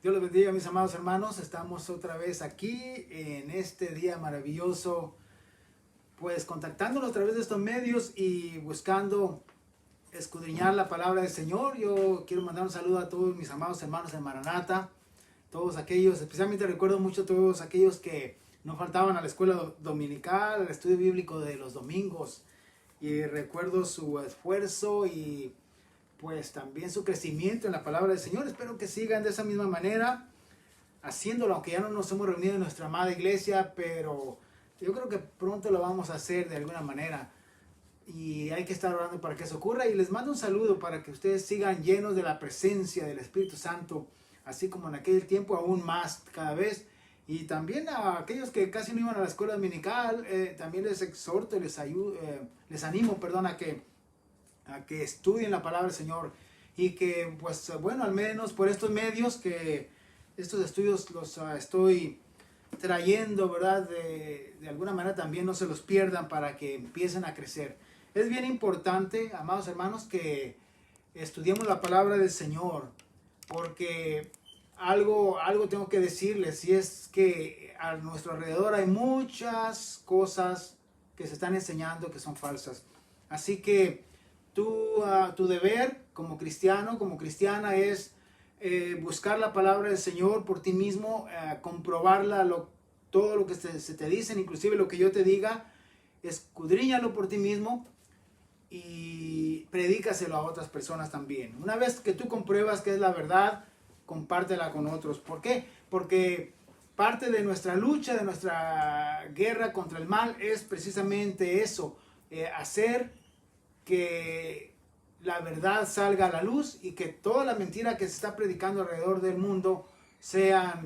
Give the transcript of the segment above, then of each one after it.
Dios los bendiga, mis amados hermanos. Estamos otra vez aquí en este día maravilloso, pues contactándonos a través de estos medios y buscando escudriñar la palabra del Señor. Yo quiero mandar un saludo a todos mis amados hermanos de Maranata, todos aquellos, especialmente recuerdo mucho a todos aquellos que no faltaban a la escuela dominical, al estudio bíblico de los domingos, y recuerdo su esfuerzo y pues también su crecimiento en la palabra del Señor. Espero que sigan de esa misma manera, haciéndolo, aunque ya no nos hemos reunido en nuestra amada iglesia, pero yo creo que pronto lo vamos a hacer de alguna manera. Y hay que estar orando para que eso ocurra. Y les mando un saludo para que ustedes sigan llenos de la presencia del Espíritu Santo, así como en aquel tiempo, aún más cada vez. Y también a aquellos que casi no iban a la escuela dominical, también les exhorto, les animo, a que estudien la palabra del Señor y que, pues, bueno, al menos por estos medios, que estos estudios los estoy trayendo, ¿verdad? De alguna manera también no se los pierdan para que empiecen a crecer. Es bien importante, amados hermanos, que estudiemos la palabra del Señor, porque algo tengo que decirles, y es que a nuestro alrededor hay muchas cosas que se están enseñando que son falsas. Así que tu deber como cristiano, como cristiana, es buscar la palabra del Señor por ti mismo, comprobarla, todo lo que se te dicen, inclusive lo que yo te diga, escudriñalo por ti mismo y predícaselo a otras personas también. Una vez que tú compruebas que es la verdad, compártela con otros. ¿Por qué? Porque parte de nuestra lucha, de nuestra guerra contra el mal, es precisamente eso, hacer que la verdad salga a la luz y que toda la mentira que se está predicando alrededor del mundo sea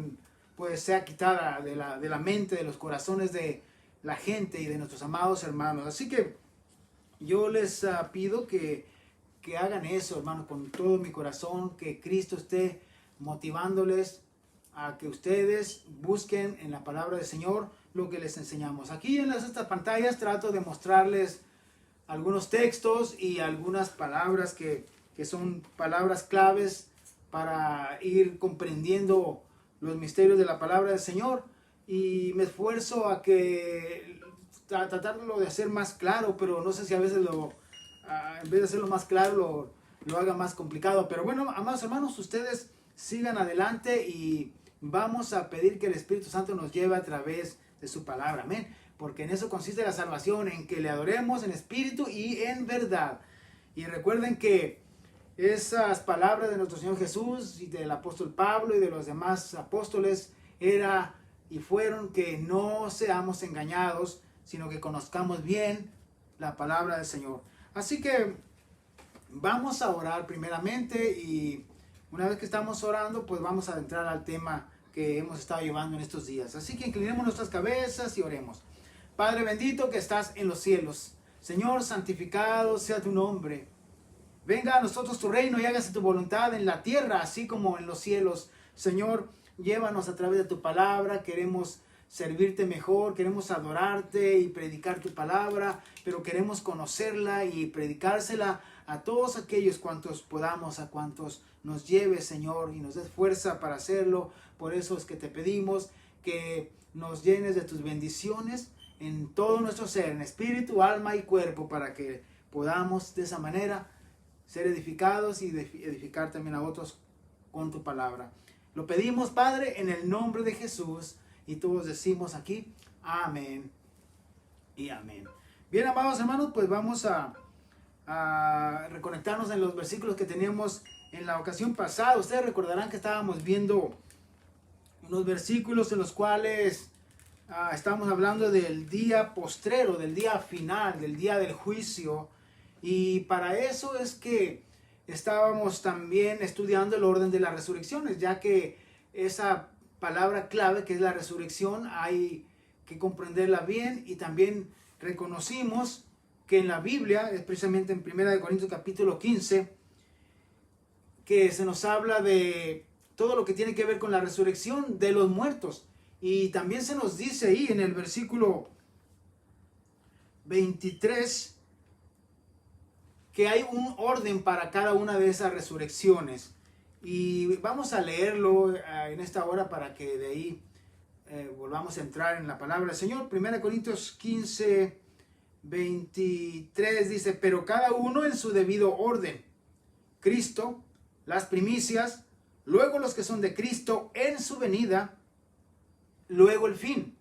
quitada de la mente, de los corazones de la gente y de nuestros amados hermanos. Así que yo les pido que hagan eso, hermano, con todo mi corazón, que Cristo esté motivándoles a que ustedes busquen en la palabra del Señor lo que les enseñamos. Aquí en estas pantallas trato de mostrarles algunos textos y algunas palabras que son palabras claves para ir comprendiendo los misterios de la palabra del Señor, y me esfuerzo a tratarlo de hacer más claro, pero no sé si a veces en vez de hacerlo más claro lo haga más complicado. Pero bueno, amados hermanos, ustedes sigan adelante y vamos a pedir que el Espíritu Santo nos lleve a través de su palabra. Amén. Porque en eso consiste la salvación, en que le adoremos en espíritu y en verdad. Y recuerden que esas palabras de nuestro Señor Jesús y del apóstol Pablo y de los demás apóstoles fueron que no seamos engañados, sino que conozcamos bien la palabra del Señor. Así que vamos a orar primeramente, y una vez que estamos orando, pues vamos a entrar al tema que hemos estado llevando en estos días. Así que inclinemos nuestras cabezas y oremos. Padre bendito que estás en los cielos, Señor, santificado sea tu nombre. Venga a nosotros tu reino y hágase tu voluntad en la tierra, así como en los cielos. Señor, llévanos a través de tu palabra. Queremos servirte mejor, queremos adorarte y predicar tu palabra, pero queremos conocerla y predicársela a todos aquellos cuantos podamos, a cuantos nos lleves, Señor, y nos des fuerza para hacerlo. Por eso es que te pedimos que nos llenes de tus bendiciones en todo nuestro ser, en espíritu, alma y cuerpo, para que podamos de esa manera ser edificados y edificar también a otros con tu palabra. Lo pedimos, Padre, en el nombre de Jesús, y todos decimos aquí, amén y amén. Bien, amados hermanos, pues vamos a reconectarnos en los versículos que teníamos en la ocasión pasada. Ustedes recordarán que estábamos viendo unos versículos en los cuales estamos hablando del día postrero, del día final, del día del juicio. Y para eso es que estábamos también estudiando el orden de las resurrecciones, ya que esa palabra clave que es la resurrección hay que comprenderla bien. Y también reconocimos que en la Biblia, es precisamente en 1 Corintios capítulo 15, que se nos habla de todo lo que tiene que ver con la resurrección de los muertos. Y también se nos dice ahí en el versículo 23 que hay un orden para cada una de esas resurrecciones. Y vamos a leerlo en esta hora para que de ahí volvamos a entrar en la palabra del Señor. 1 Corintios 15, 23 dice, pero cada uno en su debido orden. Cristo, las primicias, luego los que son de Cristo en su venida, luego el fin,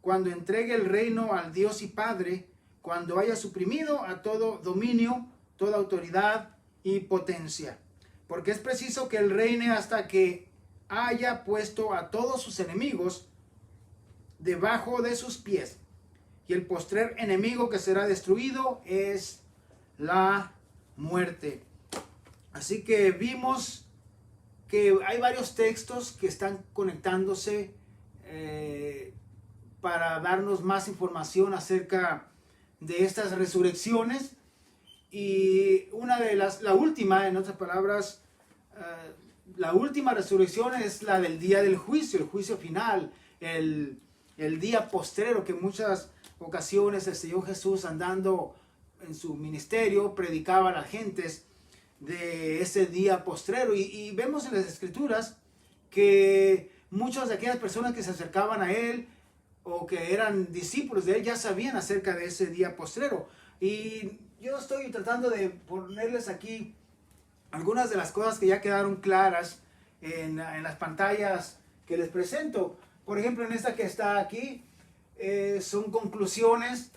cuando entregue el reino al Dios y Padre, cuando haya suprimido a todo dominio, toda autoridad y potencia. Porque es preciso que Él reine hasta que haya puesto a todos sus enemigos debajo de sus pies. Y el postrer enemigo que será destruido es la muerte. Así que vimos que hay varios textos que están conectándose para darnos más información acerca de estas resurrecciones. Y una de la última, en otras palabras, la última resurrección es la del día del juicio, el juicio final, el día postrero, que en muchas ocasiones el Señor Jesús, andando en su ministerio, predicaba a las gentes de ese día postrero. Y vemos en las Escrituras que muchas de aquellas personas que se acercaban a Él o que eran discípulos de Él ya sabían acerca de ese día postrero. Y yo estoy tratando de ponerles aquí algunas de las cosas que ya quedaron claras en las pantallas que les presento. Por ejemplo, en esta que está aquí, son conclusiones,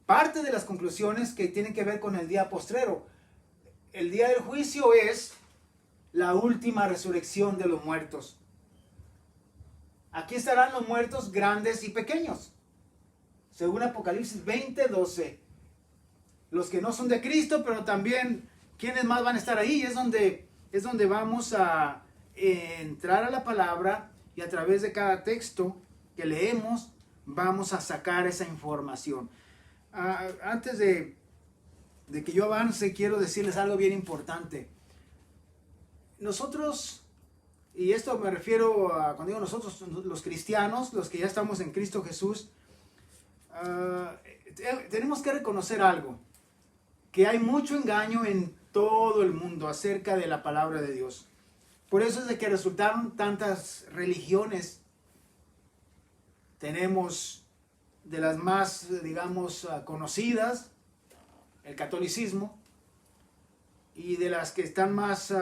parte de las conclusiones que tienen que ver con el día postrero. El día del juicio es la última resurrección de los muertos. Aquí estarán los muertos grandes y pequeños, según Apocalipsis 20:12. Los que no son de Cristo, pero también quienes más van a estar ahí. Es donde vamos a entrar a la palabra, y a través de cada texto que leemos vamos a sacar esa información. Antes de que yo avance, quiero decirles algo bien importante. Nosotros, y esto me refiero a cuando digo nosotros, los cristianos, los que ya estamos en Cristo Jesús, tenemos que reconocer algo, que hay mucho engaño en todo el mundo acerca de la palabra de Dios. Por eso es de que resultaron tantas religiones. Tenemos de las más, digamos, conocidas, el catolicismo, y de las que están más,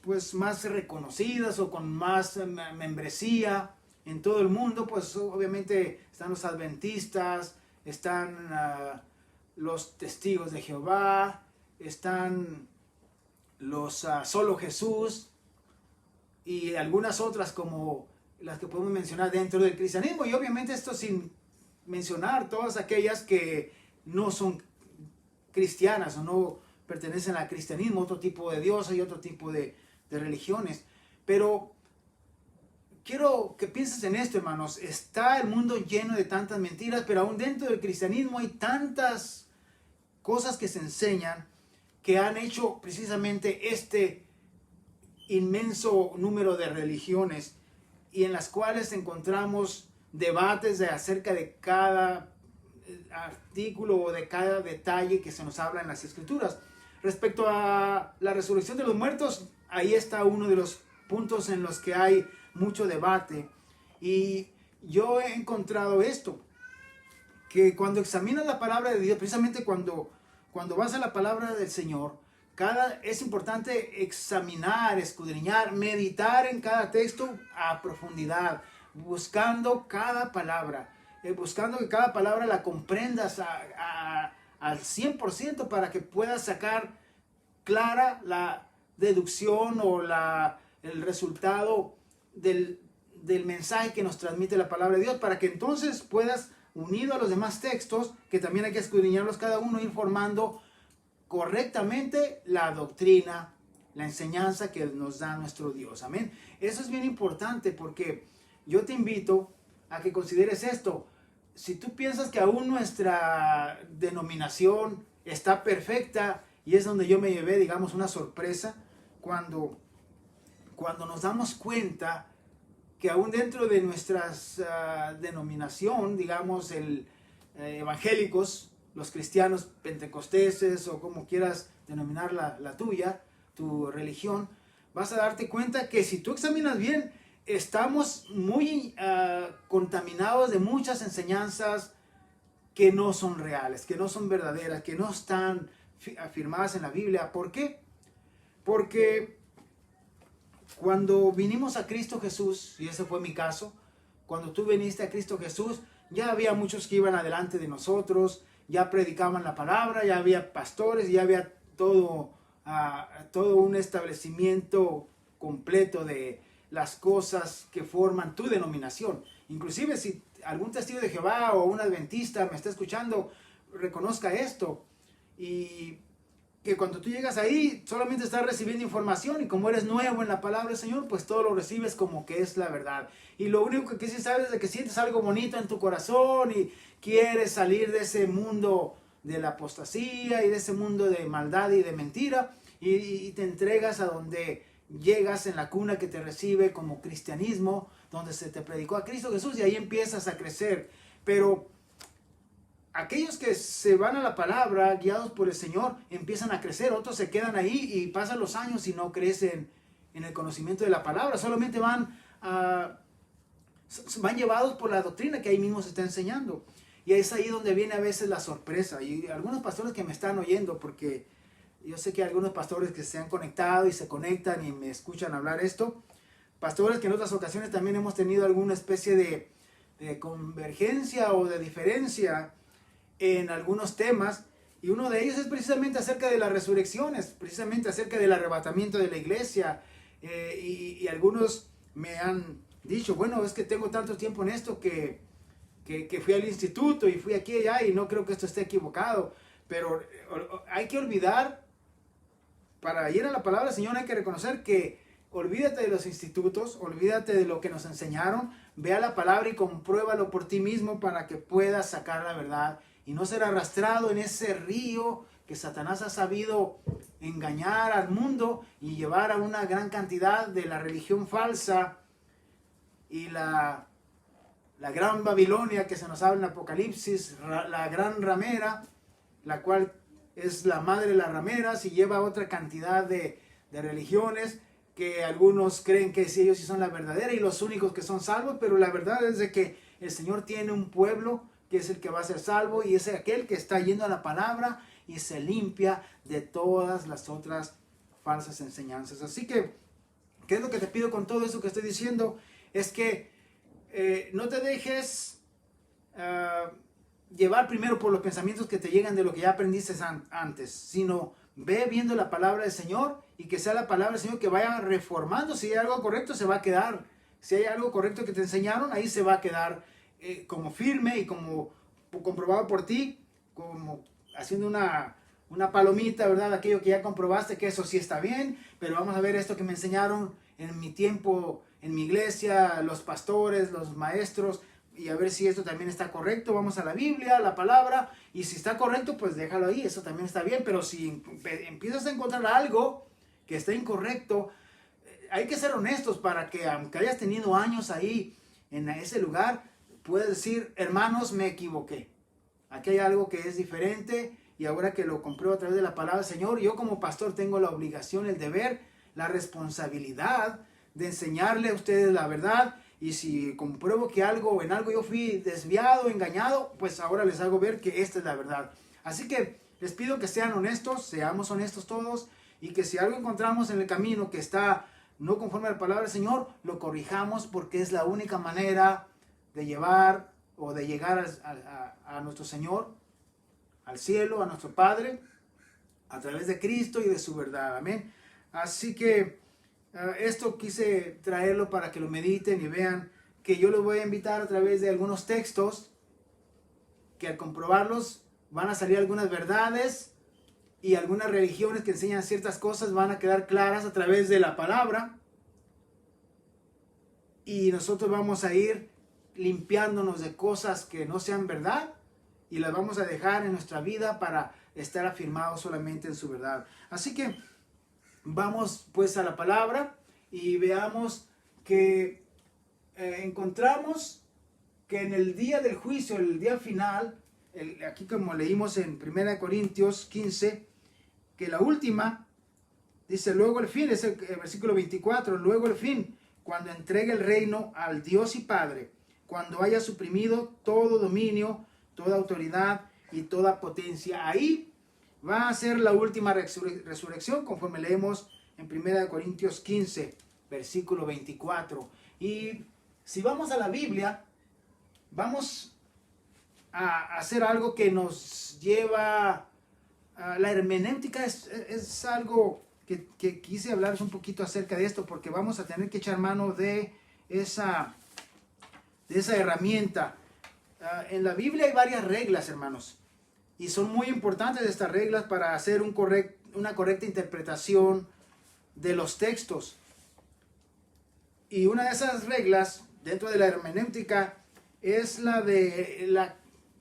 pues más reconocidas o con más membresía en todo el mundo, pues obviamente están los adventistas, están los testigos de Jehová, están los solo Jesús, y algunas otras como las que podemos mencionar dentro del cristianismo. Y obviamente esto sin mencionar todas aquellas que no son cristianas o no pertenecen al cristianismo, otro tipo de dioses y otro tipo de religiones. Pero quiero que pienses en esto, hermanos. Está el mundo lleno de tantas mentiras, pero aún dentro del cristianismo hay tantas cosas que se enseñan que han hecho precisamente este inmenso número de religiones, y en las cuales encontramos debates acerca de cada artículo o de cada detalle que se nos habla en las Escrituras. Respecto a la resurrección de los muertos, ahí está uno de los puntos en los que hay mucho debate. Y yo he encontrado esto, que cuando examinas la palabra de Dios, precisamente cuando vas a la palabra del Señor, es importante examinar, escudriñar, meditar en cada texto a profundidad, buscando cada palabra, buscando que cada palabra la comprendas al 100% para que puedas sacar clara la deducción o el resultado del mensaje que nos transmite la palabra de Dios, para que entonces puedas, unido a los demás textos, que también hay que escudriñarlos cada uno, ir formando correctamente la doctrina, la enseñanza que nos da nuestro Dios. Amén. Eso es bien importante, porque yo te invito a que consideres esto. Si tú piensas que aún nuestra denominación está perfecta, y es donde yo me llevé, digamos, una sorpresa, cuando nos damos cuenta que aún dentro de nuestra denominación, digamos, evangélicos, los cristianos pentecosteses o como quieras denominar la tuya, tu religión, vas a darte cuenta que si tú examinas bien, estamos muy contaminados de muchas enseñanzas que no son reales, que no son verdaderas, que no están afirmadas en la Biblia. ¿Por qué? Porque cuando vinimos a Cristo Jesús, y ese fue mi caso, cuando tú viniste a Cristo Jesús, ya había muchos que iban adelante de nosotros, ya predicaban la palabra, ya había pastores, ya había todo un establecimiento completo de las cosas que forman tu denominación. Inclusive si algún testigo de Jehová o un adventista me está escuchando, reconozca esto, y que cuando tú llegas ahí solamente estás recibiendo información, y como eres nuevo en la palabra del Señor, pues todo lo recibes como que es la verdad. Y lo único que sí sabes es de que sientes algo bonito en tu corazón y quieres salir de ese mundo de la apostasía y de ese mundo de maldad y de mentira, y te entregas a donde llegas, en la cuna que te recibe como cristianismo, donde se te predicó a Cristo Jesús, y ahí empiezas a crecer. Pero aquellos que se van a la palabra, guiados por el Señor, empiezan a crecer. Otros se quedan ahí y pasan los años y no crecen en el conocimiento de la palabra. Solamente van llevados por la doctrina que ahí mismo se está enseñando. Y es ahí donde viene a veces la sorpresa. Y algunos pastores que me están oyendo, porque yo sé que hay algunos pastores que se han conectado y se conectan y me escuchan hablar esto. Pastores que en otras ocasiones también hemos tenido alguna especie de convergencia o de diferencia en algunos temas, y uno de ellos es precisamente acerca de las resurrecciones, precisamente acerca del arrebatamiento de la iglesia, y algunos me han dicho, bueno, es que tengo tanto tiempo en esto que fui al instituto y fui aquí y allá y no creo que esto esté equivocado, pero hay que olvidar, para ir a la palabra del Señor hay que reconocer que olvídate de los institutos, olvídate de lo que nos enseñaron, ve a la palabra y compruébalo por ti mismo para que puedas sacar la verdad y no ser arrastrado en ese río que Satanás ha sabido engañar al mundo y llevar a una gran cantidad de la religión falsa y la gran Babilonia que se nos habla en Apocalipsis, la gran ramera, la cual es la madre de las rameras y lleva otra cantidad de religiones que algunos creen que ellos sí son la verdadera y los únicos que son salvos, pero la verdad es de que el Señor tiene un pueblo que es el que va a ser salvo, y es aquel que está yendo a la palabra y se limpia de todas las otras falsas enseñanzas. Así que, ¿qué es lo que te pido con todo eso que estoy diciendo? Es que no te dejes llevar primero por los pensamientos que te llegan de lo que ya aprendiste antes, sino ve viendo la palabra del Señor, y que sea la palabra del Señor que vaya reformando. Si hay algo correcto, se va a quedar. Si hay algo correcto que te enseñaron, ahí se va a quedar como firme y como comprobado por ti, como haciendo una palomita, ¿verdad? Aquello que ya comprobaste que eso sí está bien, pero vamos a ver esto que me enseñaron en mi tiempo, en mi iglesia, los pastores, los maestros, y a ver si esto también está correcto. Vamos a la Biblia, a la palabra, y si está correcto, pues déjalo ahí, eso también está bien. Pero si empiezas a encontrar algo que está incorrecto, hay que ser honestos para que, aunque hayas tenido años ahí en ese lugar, puedes decir, hermanos, me equivoqué. Aquí hay algo que es diferente, y ahora que lo compruebo a través de la palabra del Señor, yo como pastor tengo la obligación, el deber, la responsabilidad de enseñarle a ustedes la verdad. Y si compruebo que en algo yo fui desviado, engañado, pues ahora les hago ver que esta es la verdad. Así que les pido que sean honestos, seamos honestos todos, y que si algo encontramos en el camino que está no conforme a la palabra del Señor, lo corrijamos, porque es la única manera de llevar o de llegar a nuestro Señor, al cielo, a nuestro Padre, a través de Cristo y de su verdad. Amén. Así que esto quise traerlo para que lo mediten y vean que yo los voy a invitar a través de algunos textos que, al comprobarlos, van a salir algunas verdades, y algunas religiones que enseñan ciertas cosas van a quedar claras a través de la palabra, y nosotros vamos a ir limpiándonos de cosas que no sean verdad, y las vamos a dejar en nuestra vida para estar afirmados solamente en su verdad. Así que vamos pues a la palabra y veamos que encontramos que en el día del juicio, el día final, aquí como leímos en 1 Corintios 15, que la última Dice, luego el fin, es el versículo 24, luego el fin, cuando entregue el reino al Dios y Padre, cuando haya suprimido todo dominio, toda autoridad y toda potencia. Ahí va a ser la última resurrección, conforme leemos en 1 Corintios 15, versículo 24. Y si vamos a la Biblia, vamos a hacer algo que nos lleva a la hermenéutica. Es algo que quise hablaros un poquito acerca de esto, porque vamos a tener que echar mano de esa herramienta. En la Biblia hay varias reglas, hermanos, y son muy importantes estas reglas para hacer una correcta interpretación de los textos. Y una de esas reglas dentro de la hermenéutica es la de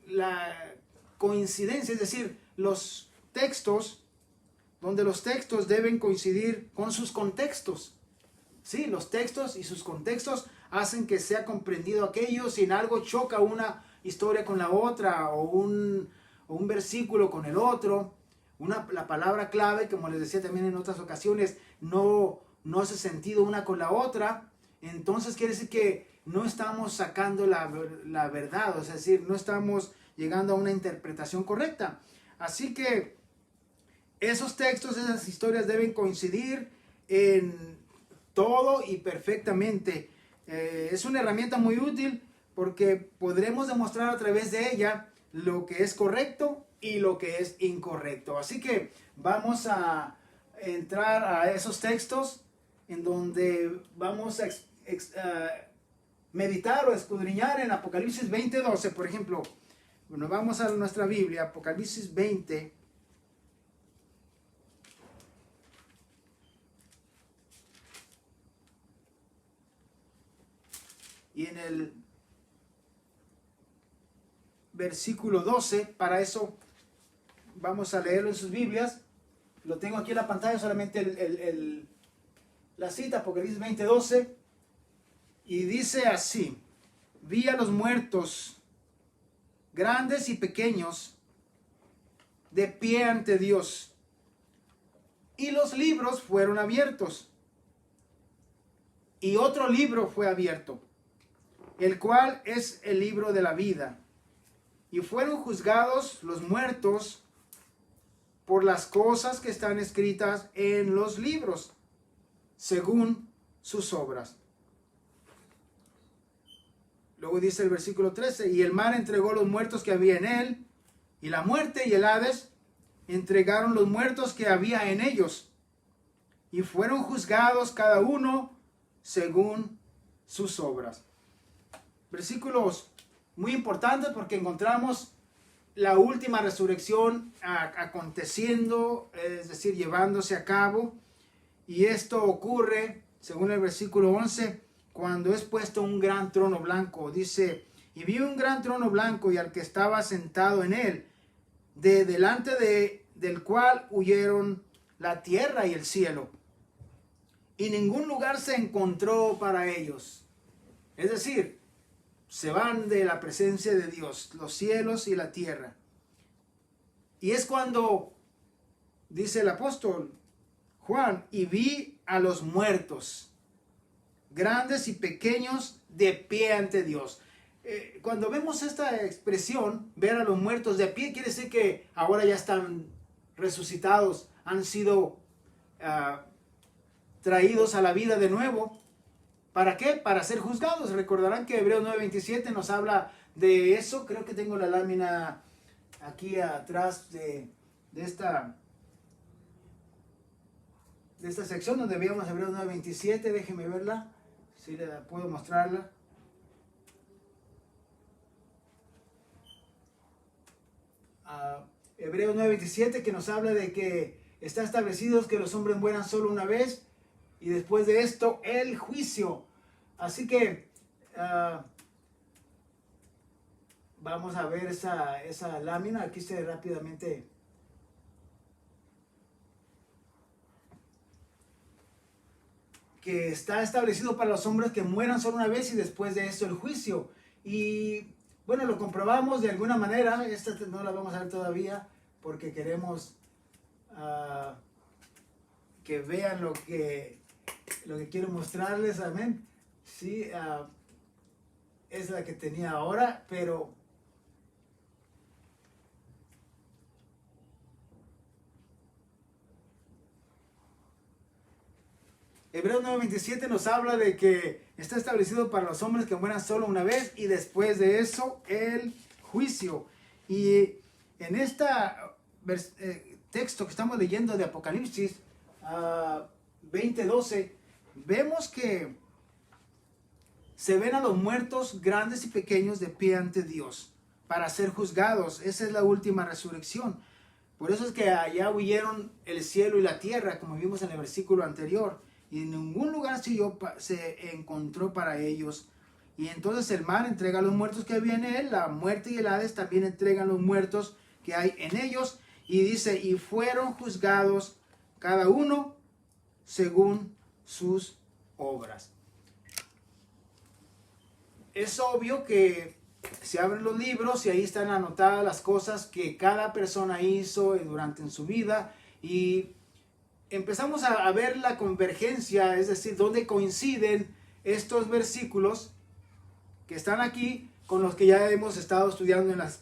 la coincidencia, es decir, los textos, donde los textos deben coincidir con sus contextos. Sí, los textos y sus contextos hacen que sea comprendido aquello. Si en algo choca una historia con la otra, o un versículo con el otro, la palabra clave, como les decía también en otras ocasiones, no hace sentido una con la otra, entonces quiere decir que no estamos sacando la verdad, es decir, no estamos llegando a una interpretación correcta. Así que esos textos, esas historias deben coincidir en todo y perfectamente. Es una herramienta muy útil porque podremos demostrar a través de ella lo que es correcto y lo que es incorrecto. Así que vamos a entrar a esos textos en donde vamos a meditar o escudriñar en Apocalipsis 20:12, por ejemplo. Bueno, vamos a nuestra Biblia, Apocalipsis 20. Y en el versículo 12, para eso vamos a leerlo en sus Biblias. Lo tengo aquí en la pantalla, solamente la cita, Apocalipsis 20:12. Y dice así: vi a los muertos, grandes y pequeños, de pie ante Dios, y los libros fueron abiertos. Y otro libro fue abierto, el cual es el libro de la vida. Y fueron juzgados los muertos por las cosas que están escritas en los libros, según sus obras. Luego dice el versículo 13, y el mar entregó los muertos que había en él, y la muerte y el Hades entregaron los muertos que había en ellos, y fueron juzgados cada uno según sus obras. Versículos muy importantes porque encontramos la última resurrección aconteciendo, es decir, llevándose a cabo. Y esto ocurre, según el versículo 11, cuando es puesto un gran trono blanco. Dice, y vi un gran trono blanco y al que estaba sentado en él, de delante del cual huyeron la tierra y el cielo, y ningún lugar se encontró para ellos. Es decir, se van de la presencia de Dios, los cielos y la tierra. Y es cuando dice el apóstol Juan, y vi a los muertos, grandes y pequeños, de pie ante Dios. Cuando vemos esta expresión, ver a los muertos de pie, quiere decir que ahora ya están resucitados, han sido traídos a la vida de nuevo. ¿Para qué? Para ser juzgados. Recordarán que Hebreos 9:27 nos habla de eso. Creo que tengo la lámina aquí atrás de esta sección donde veíamos Hebreos 9:27. Déjenme verla, si le puedo mostrarla. Hebreos 9:27, que nos habla de que está establecido que los hombres mueran solo una vez y después de esto el juicio. Así que vamos a ver esa lámina. Aquí se rápidamente. Que está establecido para los hombres que mueran solo una vez y después de esto el juicio. Y bueno, lo comprobamos de alguna manera. Esta no la vamos a ver todavía porque queremos que vean lo que quiero mostrarles, amén. Sí, es la que tenía ahora, pero Hebreos 9:27 nos habla de que está establecido para los hombres que mueran solo una vez y después de eso el juicio. Y en este texto que estamos leyendo de Apocalipsis 20:12, vemos que se ven a los muertos grandes y pequeños de pie ante Dios para ser juzgados. Esa es la última resurrección. Por eso es que allá huyeron el cielo y la tierra, como vimos en el versículo anterior. Y en ningún lugar se encontró para ellos. Y entonces el mar entrega a los muertos que había en él. La muerte y el Hades también entregan los muertos que hay en ellos. Y dice, y fueron juzgados cada uno según sus obras. Es obvio que se abren los libros y ahí están anotadas las cosas que cada persona hizo durante su vida. Y empezamos a ver la convergencia, es decir, dónde coinciden estos versículos que están aquí con los que ya hemos estado estudiando en los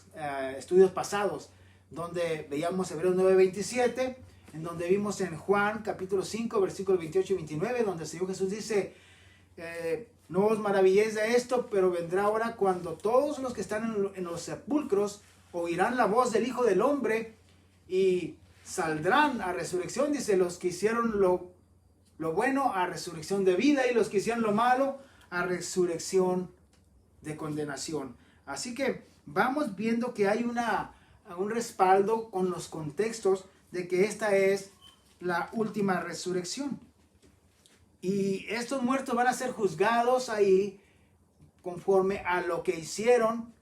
estudios pasados, donde veíamos Hebreos 9:27, en donde vimos en Juan capítulo 5, versículos 28 y 29, donde el Señor Jesús dice, no os maravilléis de esto, pero vendrá hora cuando todos los que están en los sepulcros oirán la voz del Hijo del Hombre y saldrán a resurrección, dice, los que hicieron lo bueno a resurrección de vida y los que hicieron lo malo a resurrección de condenación. Así que vamos viendo que hay un respaldo con los contextos de que esta es la última resurrección. Y estos muertos van a ser juzgados ahí conforme a lo que hicieron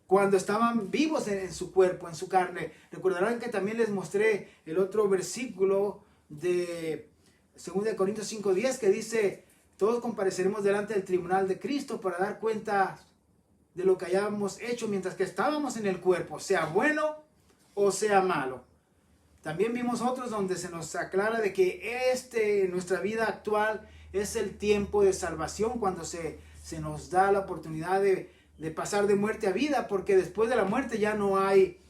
cuando estaban vivos en su cuerpo, en su carne. Recordarán que también les mostré el otro versículo de 2 Corintios 5:10 que dice, todos compareceremos delante del tribunal de Cristo para dar cuenta de lo que hayamos hecho mientras que estábamos en el cuerpo, sea bueno o sea malo. También vimos otros donde se nos aclara de que nuestra vida actual es el tiempo de salvación, cuando se nos da la oportunidad de pasar de muerte a vida, porque después de la muerte ya no hay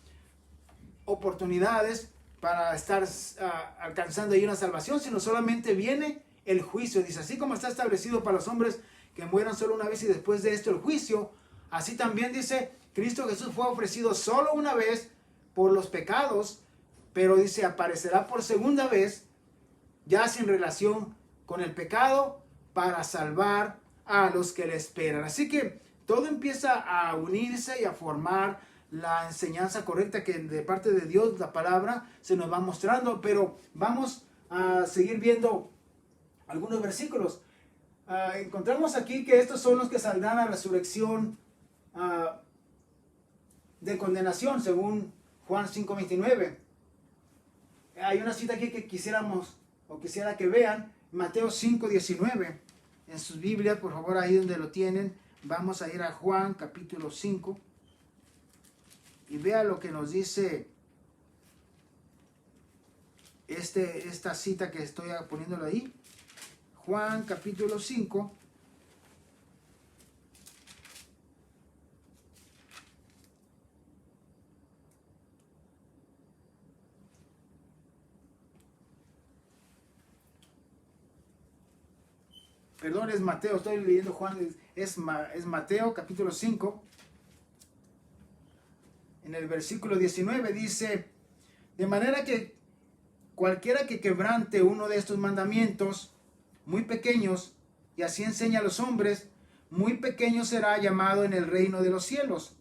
oportunidades para estar alcanzando ahí una salvación, sino solamente viene el juicio. Dice, así como está establecido para los hombres que mueran solo una vez y después de esto el juicio, así también dice, Cristo Jesús fue ofrecido solo una vez por los pecados, pero dice, aparecerá por segunda vez, ya sin relación con el pecado, para salvar a los que le esperan. Así que todo empieza a unirse y a formar la enseñanza correcta que de parte de Dios, la palabra, se nos va mostrando. Pero vamos a seguir viendo algunos versículos. Encontramos aquí que estos son los que saldrán a resurrección de condenación, según Juan 5:29. Hay una cita aquí que quisiera que vean, Mateo 5:19. En sus Biblias, por favor, ahí donde lo tienen, vamos a ir a Juan capítulo 5 y vea lo que nos dice esta cita que estoy poniéndolo ahí. Juan capítulo 5. Perdón, es Mateo, estoy leyendo Juan, es Mateo capítulo 5. En el versículo 19 dice, de manera que cualquiera que quebrante uno de estos mandamientos muy pequeños y así enseña a los hombres, muy pequeño será llamado en el reino de los cielos.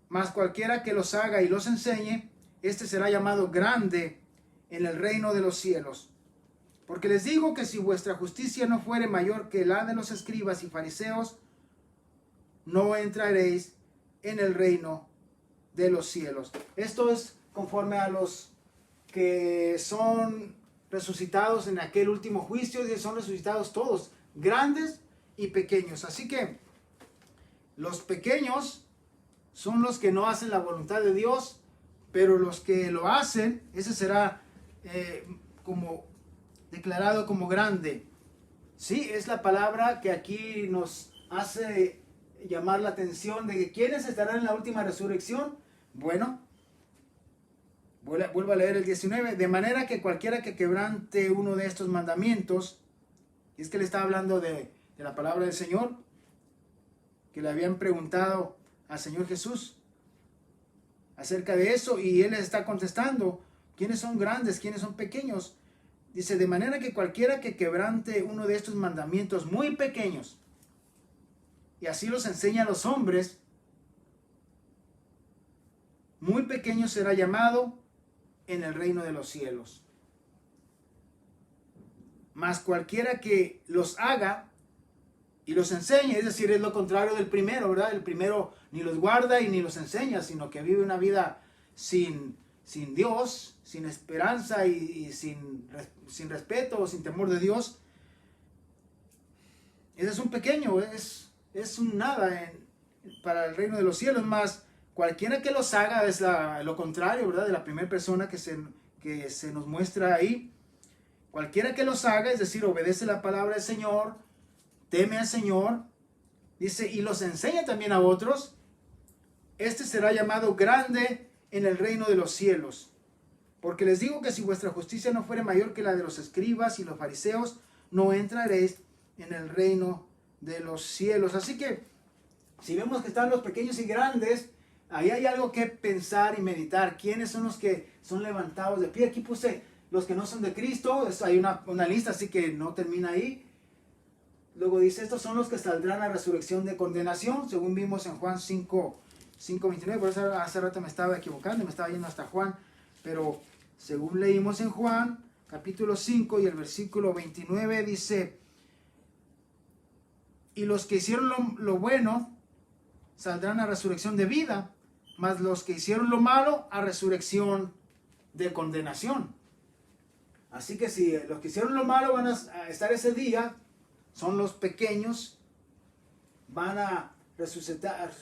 Mas cualquiera que los haga y los enseñe, este será llamado grande en el reino de los cielos. Porque les digo que si vuestra justicia no fuere mayor que la de los escribas y fariseos, no entraréis en el reino de los cielos. Esto es conforme a los que son resucitados en aquel último juicio, y son resucitados todos, grandes y pequeños. Así que los pequeños son los que no hacen la voluntad de Dios, pero los que lo hacen, ese será como declarado como grande. Sí, es la palabra que aquí nos hace llamar la atención de que ¿quiénes estarán en la última resurrección? Bueno, vuelvo a leer el 19. De manera que cualquiera que quebrante uno de estos mandamientos, y es que le está hablando de la palabra del Señor, que le habían preguntado al Señor Jesús acerca de eso, y Él les está contestando, ¿quiénes son grandes? ¿Quiénes son pequeños? Dice, de manera que cualquiera que quebrante uno de estos mandamientos muy pequeños, y así los enseña a los hombres, muy pequeño será llamado en el reino de los cielos. Mas cualquiera que los haga y los enseñe, es decir, es lo contrario del primero, ¿verdad? El primero ni los guarda y ni los enseña, sino que vive una vida sin Dios, sin esperanza y sin respeto o sin temor de Dios. Ese es un pequeño, es un nada para el reino de los cielos. Más cualquiera que los haga es lo contrario, ¿verdad? De la primera persona que se nos muestra ahí. Cualquiera que los haga, es decir, obedece la palabra del Señor, teme al Señor, dice, y los enseña también a otros, este será llamado grande en el reino de los cielos. Porque les digo que si vuestra justicia no fuere mayor que la de los escribas y los fariseos, no entraréis en el reino de los cielos. Así que, si vemos que están los pequeños y grandes, ahí hay algo que pensar y meditar. ¿Quiénes son los que son levantados de pie? Aquí puse los que no son de Cristo, hay una lista, así que no termina ahí. Luego dice, estos son los que saldrán a resurrección de condenación, según vimos en Juan 5:29, por eso hace rato me estaba equivocando, me estaba yendo hasta Juan, pero según leímos en Juan, capítulo 5 y el versículo 29 dice, y los que hicieron lo bueno saldrán a resurrección de vida, mas los que hicieron lo malo a resurrección de condenación. Así que si los que hicieron lo malo van a estar ese día, son los pequeños, van a resucitar,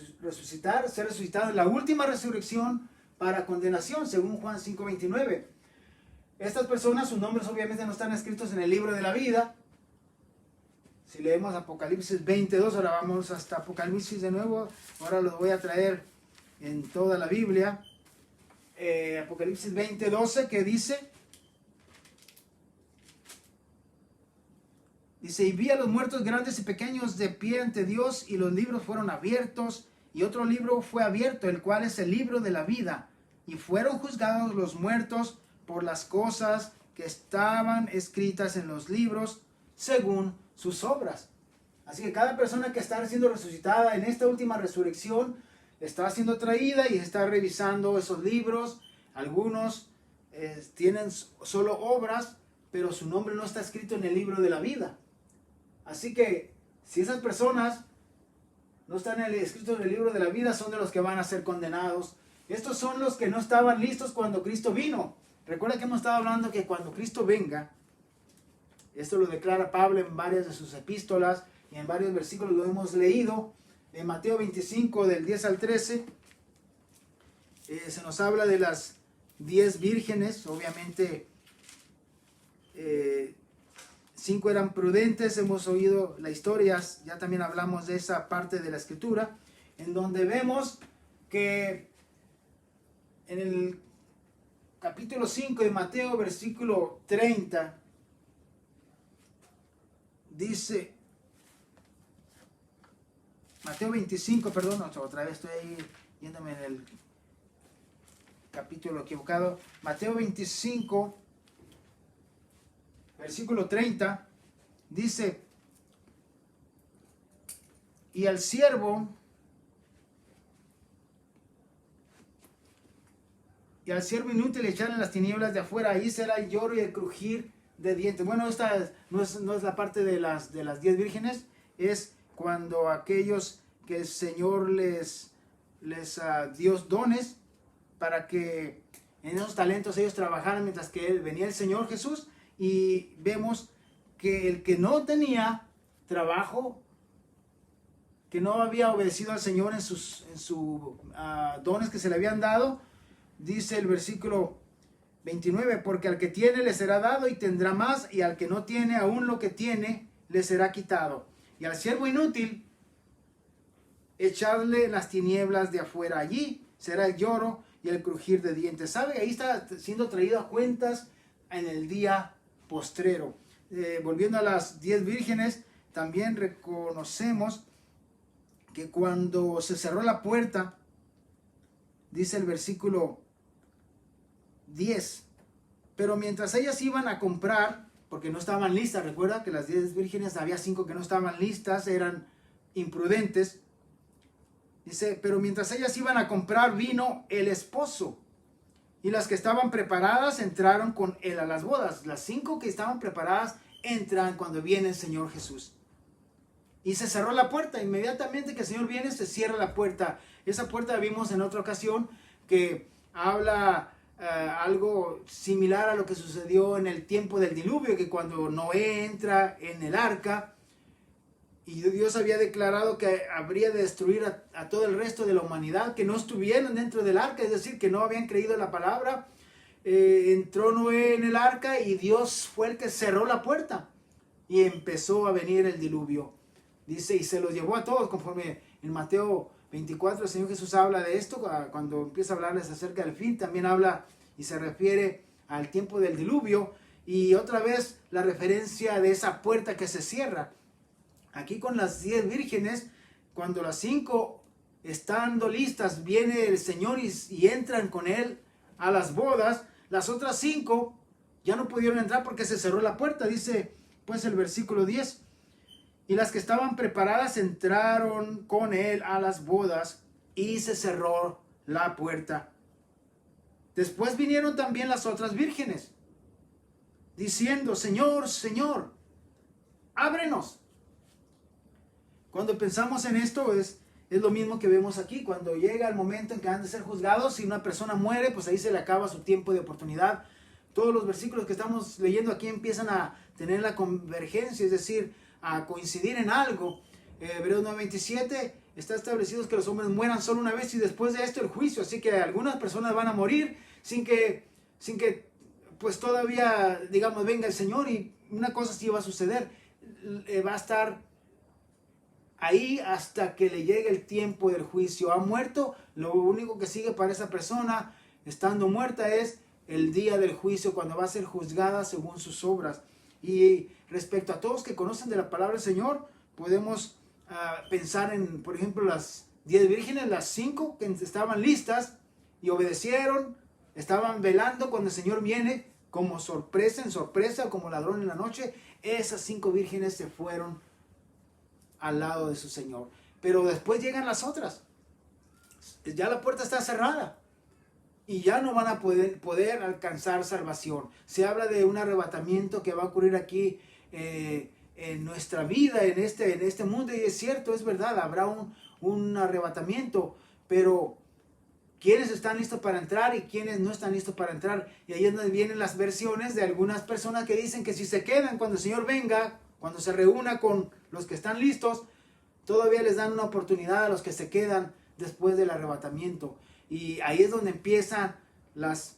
ser resucitados en la última resurrección para condenación, según Juan 5:29. Estas personas, sus nombres obviamente no están escritos en el libro de la vida. Si leemos Apocalipsis 22, ahora vamos hasta Apocalipsis de nuevo, ahora los voy a traer en toda la Biblia. Apocalipsis 20:12, que dice, y vi a los muertos grandes y pequeños de pie ante Dios, y los libros fueron abiertos, y otro libro fue abierto, el cual es el libro de la vida, y fueron juzgados los muertos por las cosas que estaban escritas en los libros, según sus obras. Así que cada persona que está siendo resucitada en esta última resurrección, está siendo traída y está revisando esos libros. Algunos tienen solo obras, pero su nombre no está escrito en el libro de la vida. Así que si esas personas no están escritos en el libro de la vida, son de los que van a ser condenados. Estos son los que no estaban listos cuando Cristo vino. Recuerda que hemos estado hablando que cuando Cristo venga, esto lo declara Pablo en varias de sus epístolas y en varios versículos lo hemos leído. En Mateo 25 del 10 al 13 se nos habla de las 10 vírgenes. Obviamente 5 eran prudentes, hemos oído las historias, ya también hablamos de esa parte de la escritura, en donde vemos que en el capítulo 5 de Mateo, versículo 30, dice, Mateo 25, perdón, otra vez estoy ahí yéndome en el capítulo equivocado, Mateo 25, versículo 30, dice, y al siervo inútil echar en las tinieblas de afuera, ahí será el lloro y el crujir de dientes. Bueno, esta no es la parte de las 10 vírgenes, es cuando aquellos que el Señor les dio dones para que en esos talentos ellos trabajaran mientras que venía el Señor Jesús. Y vemos que el que no tenía trabajo, que no había obedecido al Señor en sus dones que se le habían dado, dice el versículo 29, porque al que tiene le será dado y tendrá más, y al que no tiene aún lo que tiene le será quitado. Y al siervo inútil, echarle las tinieblas de afuera. Allí será el lloro y el crujir de dientes. ¿Sabe? Ahí está siendo traído a cuentas en el día postrero. Volviendo a las 10 vírgenes, también reconocemos que cuando se cerró la puerta, dice el versículo 10, pero mientras ellas iban a comprar, porque no estaban listas, recuerda que las 10 vírgenes había 5 que no estaban listas, eran imprudentes. Dice, pero mientras ellas iban a comprar, vino el esposo, y las que estaban preparadas entraron con él a las bodas. Las 5 que estaban preparadas entran cuando viene el Señor Jesús. Y se cerró la puerta. Inmediatamente que el Señor viene, se cierra la puerta. Esa puerta vimos en otra ocasión que habla algo similar a lo que sucedió en el tiempo del diluvio, que cuando Noé entra en el arca, y Dios había declarado que habría de destruir a todo el resto de la humanidad, que no estuvieran dentro del arca, es decir, que no habían creído en la palabra. Entró Noé en el arca y Dios fue el que cerró la puerta. Y empezó a venir el diluvio. Dice, y se los llevó a todos, conforme en Mateo 24 el Señor Jesús habla de esto. Cuando empieza a hablarles acerca del fin, también habla y se refiere al tiempo del diluvio. Y otra vez la referencia de esa puerta que se cierra. Aquí con las 10 vírgenes, cuando las 5 estando listas, viene el Señor y entran con Él a las bodas. Las otras 5 ya no pudieron entrar porque se cerró la puerta, dice pues el versículo 10. Y las que estaban preparadas entraron con Él a las bodas y se cerró la puerta. Después vinieron también las otras vírgenes, diciendo, Señor, Señor, ábrenos. Cuando pensamos en esto es lo mismo que vemos aquí. Cuando llega el momento en que han de ser juzgados, si una persona muere, pues ahí se le acaba su tiempo de oportunidad. Todos los versículos que estamos leyendo aquí empiezan a tener la convergencia, es decir, a coincidir en algo. Hebreos 9:27 está establecido que los hombres mueran solo una vez y después de esto el juicio. Así que algunas personas van a morir sin que pues todavía, digamos, venga el Señor, y una cosa sí va a suceder. Va a estar ahí hasta que le llegue el tiempo del juicio. Ha muerto, lo único que sigue para esa persona, estando muerta, es el día del juicio, cuando va a ser juzgada según sus obras. Y respecto a todos que conocen de la palabra del Señor, podemos pensar en, por ejemplo, las 10 vírgenes, las 5 que estaban listas y obedecieron, estaban velando cuando el Señor viene, como sorpresa en sorpresa, como ladrón en la noche. Esas 5 vírgenes se fueron al lado de su Señor. Pero después llegan las otras. Ya la puerta está cerrada y ya no van a poder alcanzar salvación. Se habla de un arrebatamiento que va a ocurrir aquí en nuestra vida, en este mundo, y es cierto, es verdad, habrá un arrebatamiento, pero ¿quiénes están listos para entrar y quiénes no están listos para entrar? Y ahí es donde vienen las versiones de algunas personas que dicen que si se quedan cuando el Señor venga, cuando se reúna con los que están listos, todavía les dan una oportunidad a los que se quedan después del arrebatamiento. Y ahí es donde empiezan las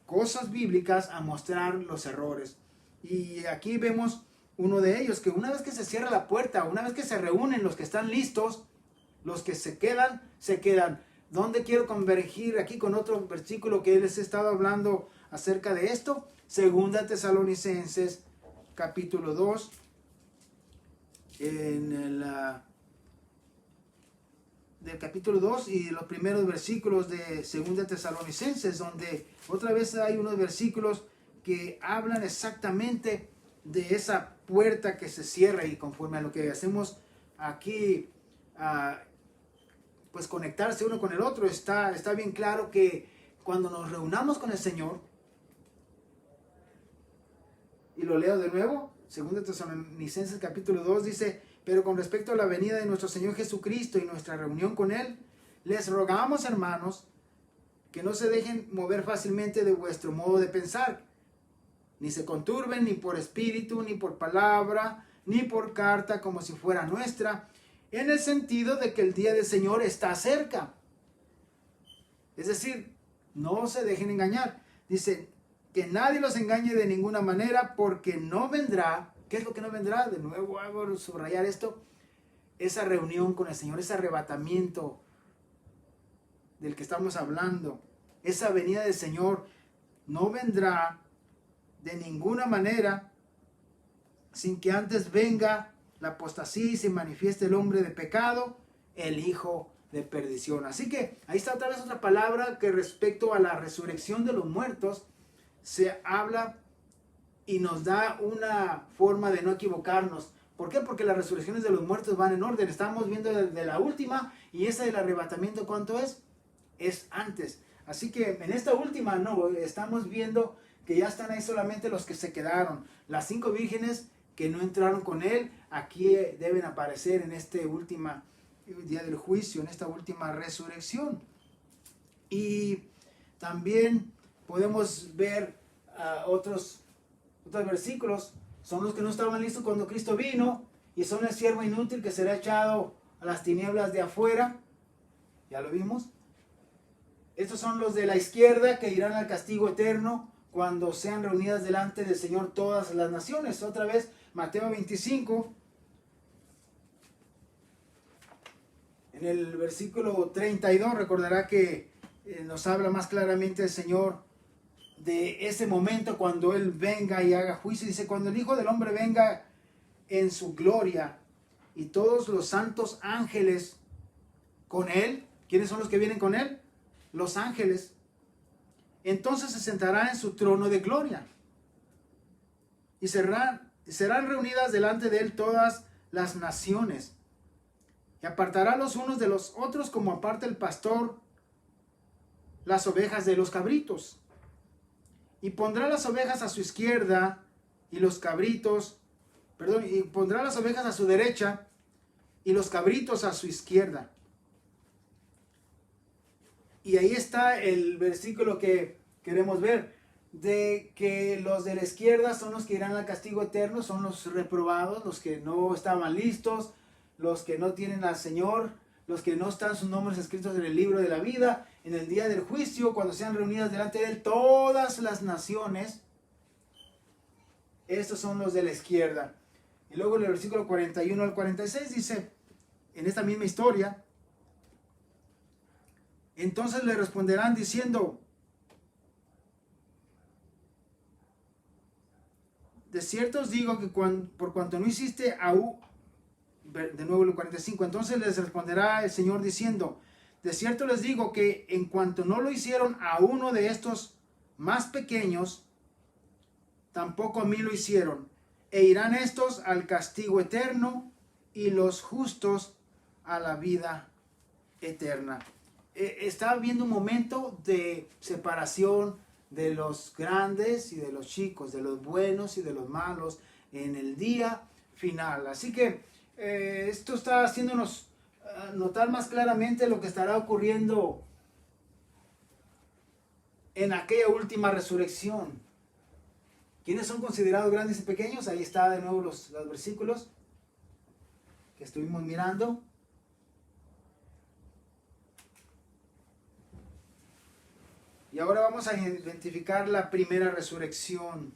cosas bíblicas a mostrar los errores. Y aquí vemos uno de ellos, que una vez que se cierra la puerta, una vez que se reúnen los que están listos, los que se quedan, se quedan. ¿Dónde quiero convergir? Aquí con otro versículo que les he estado hablando acerca de esto. Segunda Tesalonicenses, capítulo 2. Del capítulo 2 y los primeros versículos de Segunda Tesalonicenses, donde otra vez hay unos versículos que hablan exactamente de esa puerta que se cierra, y conforme a lo que hacemos aquí, pues conectarse uno con el otro, está bien claro que cuando nos reunamos con el Señor, y lo leo de nuevo, 2 Tesalonicenses capítulo 2 dice, pero con respecto a la venida de nuestro Señor Jesucristo y nuestra reunión con Él, les rogamos, hermanos, que no se dejen mover fácilmente de vuestro modo de pensar, ni se conturben ni por espíritu, ni por palabra, ni por carta como si fuera nuestra, en el sentido de que el día del Señor está cerca. Es decir, no se dejen engañar. Dice, que nadie los engañe de ninguna manera, porque no vendrá. ¿Qué es lo que no vendrá? De nuevo hago subrayar esto. Esa reunión con el Señor, ese arrebatamiento del que estamos hablando, esa venida del Señor, no vendrá de ninguna manera sin que antes venga la apostasía y se manifieste el hombre de pecado, el hijo de perdición. Así que ahí está otra vez otra palabra que respecto a la resurrección de los muertos se habla y nos da una forma de no equivocarnos. ¿Por qué? Porque las resurrecciones de los muertos van en orden. Estamos viendo de la última, y esa del arrebatamiento, ¿cuánto es? Es antes. Así que en esta última no, estamos viendo que ya están ahí solamente los que se quedaron. Las 5 vírgenes que no entraron con él, aquí deben aparecer en este último día del juicio, en esta última resurrección. Y también podemos ver otros versículos. Son los que no estaban listos cuando Cristo vino, y son el siervo inútil que será echado a las tinieblas de afuera. Ya lo vimos. Estos son los de la izquierda que irán al castigo eterno cuando sean reunidas delante del Señor todas las naciones. Otra vez, Mateo 25, en el versículo 32, recordará que nos habla más claramente el Señor de ese momento cuando Él venga y haga juicio. Dice, cuando el Hijo del Hombre venga en su gloria y todos los santos ángeles con Él. ¿Quiénes son los que vienen con Él? Los ángeles. Entonces se sentará en su trono de gloria y serán reunidas delante de Él todas las naciones, y apartará los unos de los otros como aparta el pastor las ovejas de los cabritos. Y pondrá las ovejas a su izquierda y los cabritos, y pondrá las ovejas a su derecha y los cabritos a su izquierda. Y ahí está el versículo que queremos ver, de que los de la izquierda son los que irán al castigo eterno, son los reprobados, los que no estaban listos, los que no tienen al Señor, los que no están sus nombres escritos en el libro de la vida. En el día del juicio, cuando sean reunidas delante de Él todas las naciones, estos son los de la izquierda. Y luego en el versículo 41 al 46 dice, en esta misma historia, entonces le responderán diciendo, de cierto os digo que por cuanto no hiciste aún, de nuevo el 45, entonces les responderá el Señor diciendo, de cierto les digo que en cuanto no lo hicieron a uno de estos más pequeños, tampoco a mí lo hicieron. E irán estos al castigo eterno y los justos a la vida eterna. Está habiendo un momento de separación de los grandes y de los chicos, de los buenos y de los malos en el día final. Así que esto está haciéndonos notar más claramente lo que estará ocurriendo en aquella última resurrección. ¿Quiénes son considerados grandes y pequeños? Ahí está de nuevo los versículos que estuvimos mirando. Y ahora vamos a identificar la primera resurrección.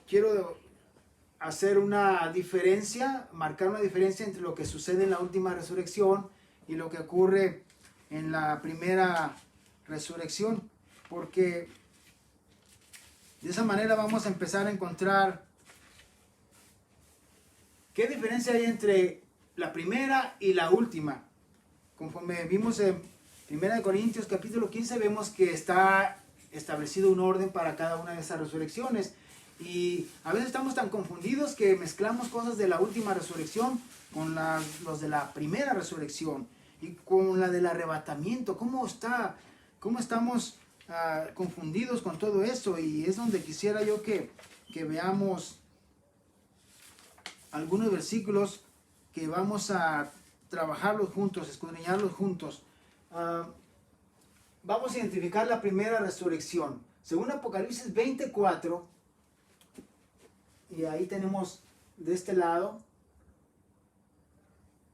Quiero hacer una diferencia, marcar una diferencia entre lo que sucede en la última resurrección y lo que ocurre en la primera resurrección, porque de esa manera vamos a empezar a encontrar qué diferencia hay entre la primera y la última. Conforme vimos en 1 Corintios capítulo 15, vemos que está establecido un orden para cada una de esas resurrecciones. Y a veces estamos tan confundidos que mezclamos cosas de la última resurrección con los de la primera resurrección y con la del arrebatamiento. ¿Cómo estamos confundidos con todo eso? Y es donde quisiera yo que veamos algunos versículos que vamos a trabajarlos juntos, escudriñarlos juntos. Vamos a identificar la primera resurrección. Según Apocalipsis 24, y ahí tenemos de este lado,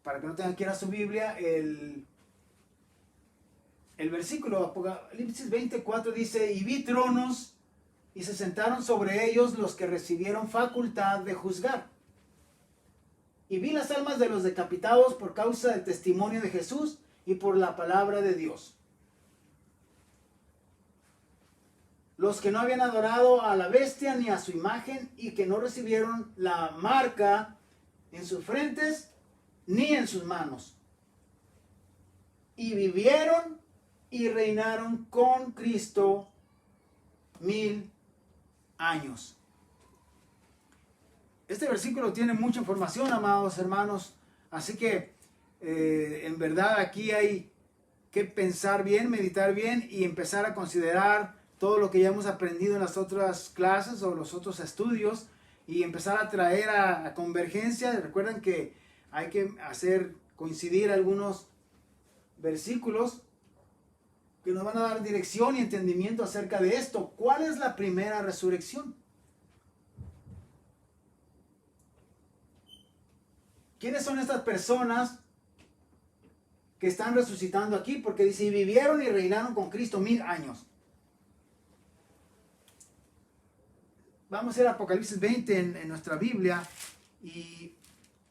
para que no tengan que ir a su Biblia, el el versículo Apocalipsis 24 dice, y vi tronos y se sentaron sobre ellos los que recibieron facultad de juzgar. Y vi las almas de los decapitados por causa del testimonio de Jesús y por la palabra de Dios. Los que no habían adorado a la bestia ni a su imagen y que no recibieron la marca en sus frentes ni en sus manos. Y vivieron y reinaron con Cristo 1000 años. Este versículo tiene mucha información, amados hermanos, así que en verdad aquí hay que pensar bien, meditar bien y empezar a considerar todo lo que ya hemos aprendido en las otras clases o los otros estudios y empezar a traer a convergencia. Recuerden que hay que hacer coincidir algunos versículos que nos van a dar dirección y entendimiento acerca de esto. ¿Cuál es la primera resurrección? ¿Quiénes son estas personas que están resucitando aquí? Porque dice, y vivieron y reinaron con Cristo 1000 años. Vamos a ir a Apocalipsis 20 en nuestra Biblia. Y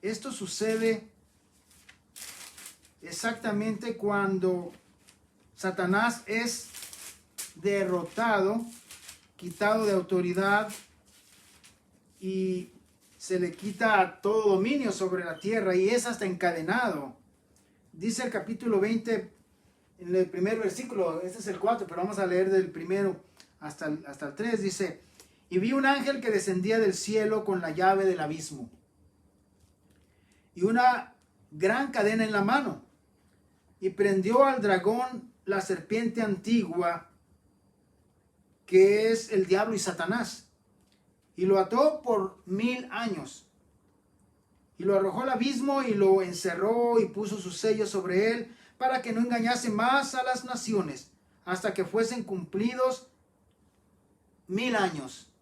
esto sucede exactamente cuando Satanás es derrotado, quitado de autoridad y se le quita todo dominio sobre la tierra y es hasta encadenado. Dice el capítulo 20 en el primer versículo, este es el 4, pero vamos a leer del primero hasta el 3, dice, y vi un ángel que descendía del cielo con la llave del abismo y una gran cadena en la mano, y prendió al dragón, la serpiente antigua, que es el diablo y Satanás, y lo ató por 1000 años, y lo arrojó al abismo y lo encerró y puso sus sellos sobre él, para que no engañase más a las naciones, hasta que fuesen cumplidos 1000 años.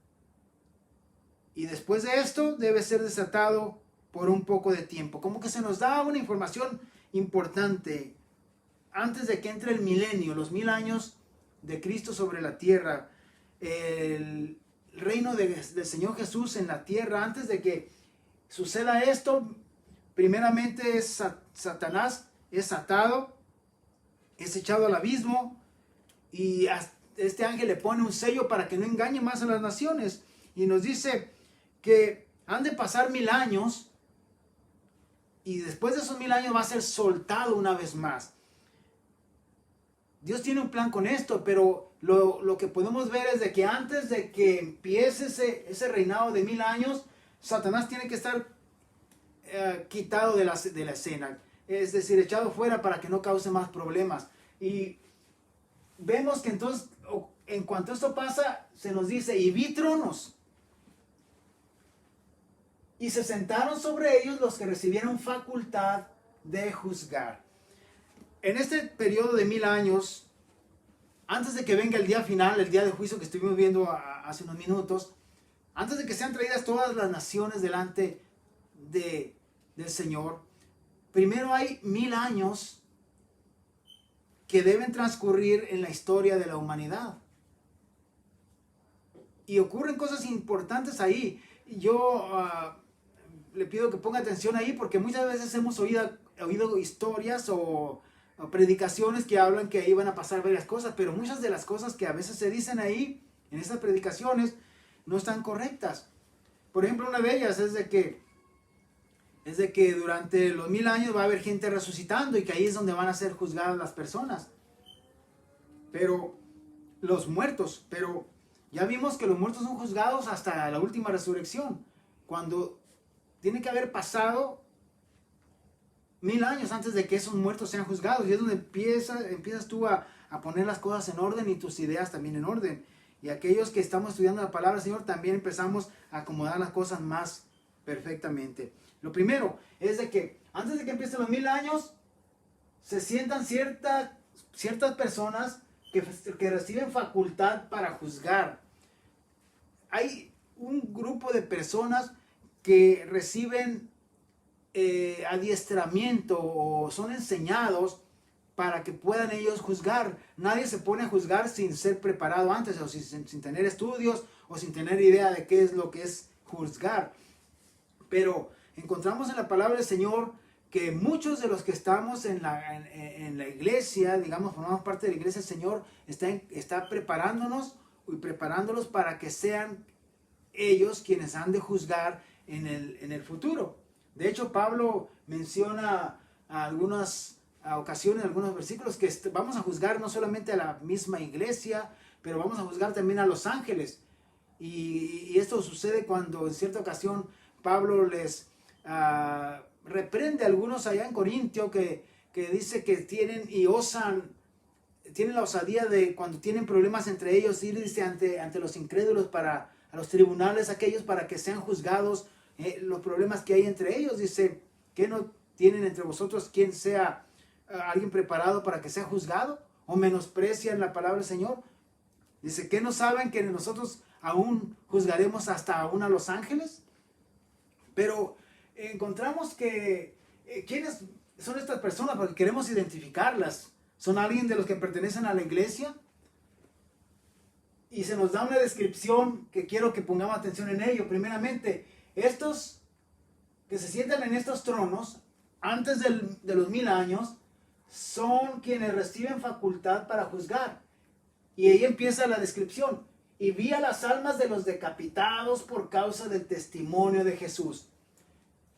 Y después de esto debe ser desatado por un poco de tiempo. Como que se nos da una información importante. Antes de que entre el milenio, los 1000 años de Cristo sobre la tierra, el reino del Señor Jesús en la tierra, antes de que suceda esto, primeramente Satanás es atado, es echado al abismo y este ángel le pone un sello para que no engañe más a las naciones. Y nos dice que han de pasar 1000 años y después de esos 1000 años va a ser soltado una vez más. Dios tiene un plan con esto, pero lo que podemos ver es de que antes de que empiece ese reinado de 1000 años, Satanás tiene que estar quitado de la escena, es decir, echado fuera para que no cause más problemas. Y vemos que entonces, en cuanto esto pasa, se nos dice, y vi tronos, y se sentaron sobre ellos los que recibieron facultad de juzgar. En este periodo de 1000 años, antes de que venga el día final, el día de juicio que estuvimos viendo hace unos minutos, antes de que sean traídas todas las naciones delante del Señor, primero hay 1000 años que deben transcurrir en la historia de la humanidad. Y ocurren cosas importantes ahí. Yo le pido que ponga atención ahí porque muchas veces hemos oído historias o predicaciones que hablan que ahí van a pasar varias cosas, pero muchas de las cosas que a veces se dicen ahí, en esas predicaciones, no están correctas. Por ejemplo, una de ellas es de que durante los 1000 años va a haber gente resucitando y que ahí es donde van a ser juzgadas las personas. Pero los muertos, pero ya vimos que los muertos son juzgados hasta la última resurrección, cuando tiene que haber pasado 1000 años antes de que esos muertos sean juzgados. Y es donde empiezas tú a poner las cosas en orden y tus ideas también en orden. Y aquellos que estamos estudiando la palabra del Señor también empezamos a acomodar las cosas más perfectamente. Lo primero es de que antes de que empiecen los 1000 años se sientan ciertas personas que reciben facultad para juzgar. Hay un grupo de personas que reciben adiestramiento o son enseñados para que puedan ellos juzgar. Nadie se pone a juzgar sin ser preparado antes, o sin tener estudios, o sin tener idea de qué es lo que es juzgar. Pero encontramos en la palabra del Señor que muchos de los que estamos en la iglesia, digamos, formamos parte de la iglesia, el Señor está preparándonos y preparándolos para que sean ellos quienes han de juzgar en el futuro. De hecho, Pablo menciona algunas ocasiones, algunos versículos, que vamos a juzgar no solamente a la misma iglesia, pero vamos a juzgar también a los ángeles. Y esto sucede cuando en cierta ocasión Pablo les reprende a algunos allá en Corintio que dice que tienen la osadía de, cuando tienen problemas entre ellos, ir, dice, ante los incrédulos, a los tribunales aquellos, para que sean juzgados los problemas que hay entre ellos. Dice, ¿qué no tienen entre vosotros quien sea alguien preparado para que sea juzgado? ¿O menosprecian la palabra del Señor? Dice, ¿qué no saben que nosotros aún juzgaremos hasta aún a los ángeles? Pero encontramos que ¿quiénes son estas personas? Porque queremos identificarlas. ¿Son alguien de los que pertenecen a la iglesia? Y se nos da una descripción que quiero que pongamos atención en ello. Primeramente, estos que se sientan en estos tronos antes de los 1000 años son quienes reciben facultad para juzgar. Y ahí empieza la descripción. Y vi a las almas de los decapitados por causa del testimonio de Jesús.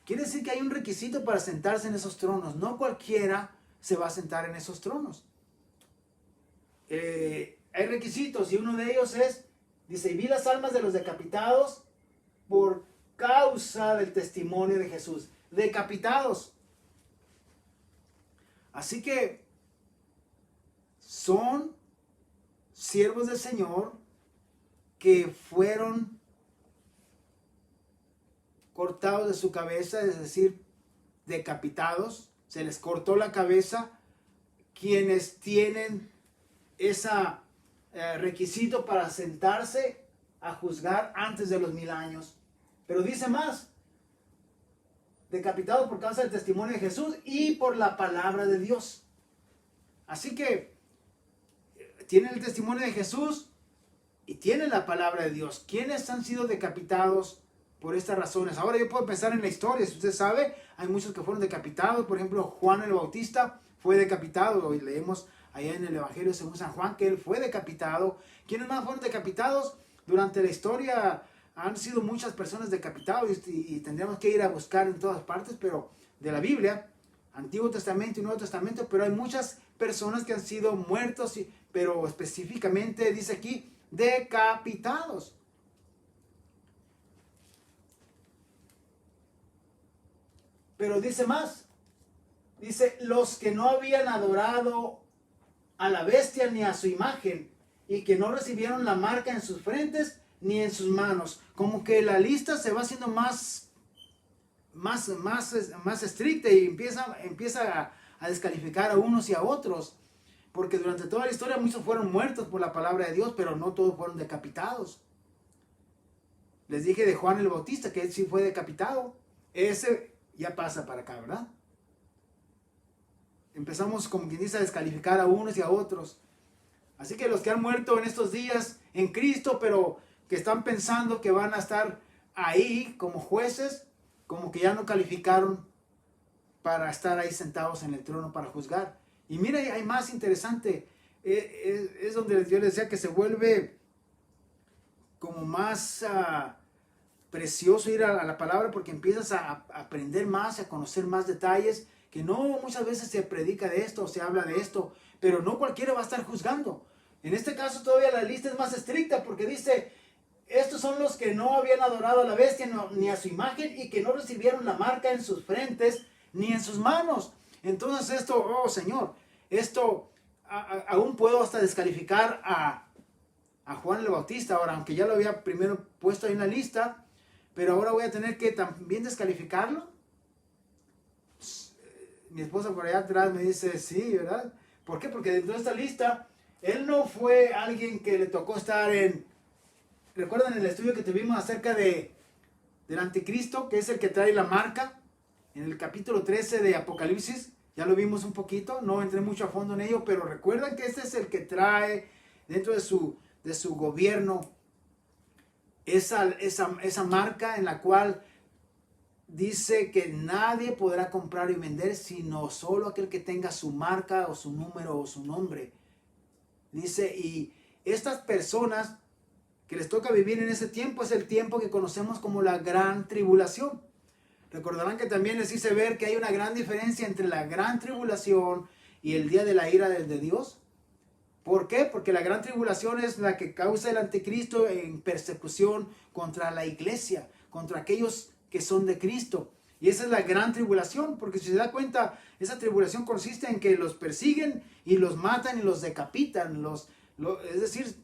Quiere decir que hay un requisito para sentarse en esos tronos. No cualquiera se va a sentar en esos tronos. Hay requisitos, y uno de ellos es, dice, y vi las almas de los decapitados por causa del testimonio de Jesús. Decapitados. Así que son siervos del Señor que fueron cortados de su cabeza, es decir, decapitados, se les cortó la cabeza, quienes tienen ese requisito para sentarse a juzgar antes de los 1000 años. Pero dice más, decapitados por causa del testimonio de Jesús y por la palabra de Dios. Así que tienen el testimonio de Jesús y tienen la palabra de Dios. ¿Quiénes han sido decapitados por estas razones? Ahora yo puedo pensar en la historia. Si usted sabe, hay muchos que fueron decapitados. Por ejemplo, Juan el Bautista fue decapitado. Hoy leemos allá en el Evangelio según San Juan que él fue decapitado. ¿Quiénes más fueron decapitados? Durante la historia han sido muchas personas decapitadas y tendríamos que ir a buscar en todas partes, pero de la Biblia, Antiguo Testamento y Nuevo Testamento, pero hay muchas personas que han sido muertos, pero específicamente dice aquí, decapitados. Pero dice más, dice, los que no habían adorado a la bestia ni a su imagen, y que no recibieron la marca en sus frentes ni en sus manos. Como que la lista se va haciendo más estricta y empieza a descalificar a unos y a otros. Porque durante toda la historia muchos fueron muertos por la palabra de Dios, pero no todos fueron decapitados. Les dije de Juan el Bautista que él sí fue decapitado. Ese ya pasa para acá, ¿verdad? Empezamos, como quien dice, a descalificar a unos y a otros. Así que los que han muerto en estos días en Cristo, pero que están pensando que van a estar ahí como jueces, como que ya no calificaron para estar ahí sentados en el trono para juzgar. Y mira, hay más interesante. Es donde yo les decía que se vuelve como más precioso ir a la palabra, porque empiezas a aprender más, a conocer más detalles, que no muchas veces se predica de esto o se habla de esto, pero no cualquiera va a estar juzgando. En este caso todavía la lista es más estricta, porque dice, estos son los que no habían adorado a la bestia ni a su imagen y que no recibieron la marca en sus frentes ni en sus manos. Entonces esto, oh Señor, esto aún puedo hasta descalificar a Juan el Bautista ahora, aunque ya lo había primero puesto ahí en la lista, pero ahora voy a tener que también descalificarlo. Mi esposa por allá atrás me dice, sí, ¿verdad? ¿Por qué? Porque dentro de esta lista, él no fue alguien que le tocó estar en... ¿Recuerdan el estudio que tuvimos acerca del anticristo, que es el que trae la marca? En el capítulo 13 de Apocalipsis, Ya lo vimos un poquito, no entré mucho a fondo en ello, pero recuerdan que este es el que trae dentro de su gobierno esa marca en la cual dice que nadie podrá comprar y vender sino solo aquel que tenga su marca o su número o su nombre. Dice, y estas personas que les toca vivir en ese tiempo es el tiempo que conocemos como la gran tribulación. Recordarán que también les hice ver que hay una gran diferencia entre la gran tribulación y el día de la ira de Dios. ¿Por qué? Porque la gran tribulación es la que causa el anticristo en persecución contra la iglesia, contra aquellos que son de Cristo. Y esa es la gran tribulación, porque si se da cuenta, esa tribulación consiste en que los persiguen y los matan y los decapitan. Es decir,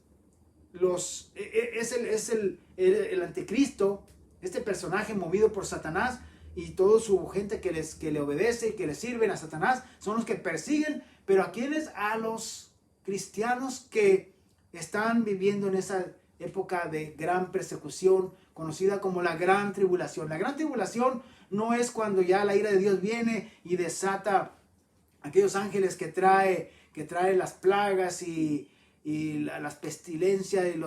es el anticristo, este personaje movido por Satanás y toda su gente que le obedece y que le sirven a Satanás, son los que persiguen, pero ¿a quiénes? A los cristianos que están viviendo en esa época de gran persecución, conocida como la gran tribulación. La gran tribulación no es cuando ya la ira de Dios viene y desata aquellos ángeles que trae las plagas y las pestilencias y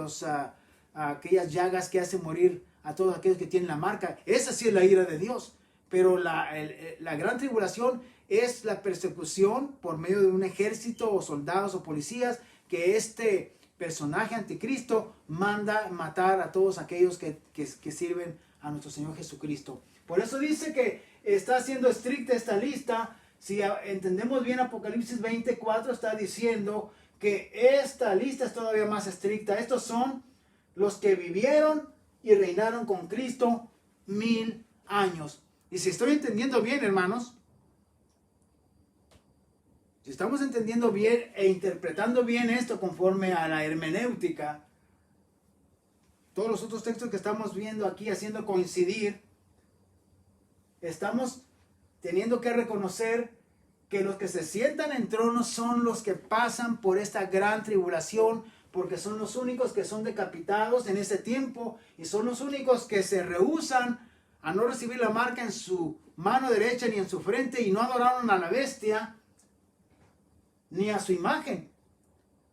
aquellas llagas que hacen morir a todos aquellos que tienen la marca. Esa sí es la ira de Dios. Pero la gran tribulación es la persecución por medio de un ejército o soldados o policías que este personaje anticristo manda matar a todos aquellos que sirven a nuestro Señor Jesucristo. Por eso dice que está siendo estricta esta lista. Si entendemos bien Apocalipsis 24, está diciendo que esta lista es todavía más estricta. Estos son los que vivieron y reinaron con Cristo 1000 años. Y si estoy entendiendo bien, hermanos, si estamos entendiendo bien e interpretando bien esto conforme a la hermenéutica, todos los otros textos que estamos viendo aquí haciendo coincidir, estamos teniendo que reconocer que los que se sientan en tronos son los que pasan por esta gran tribulación, porque son los únicos que son decapitados en ese tiempo y son los únicos que se rehúsan a no recibir la marca en su mano derecha ni en su frente y no adoraron a la bestia ni a su imagen.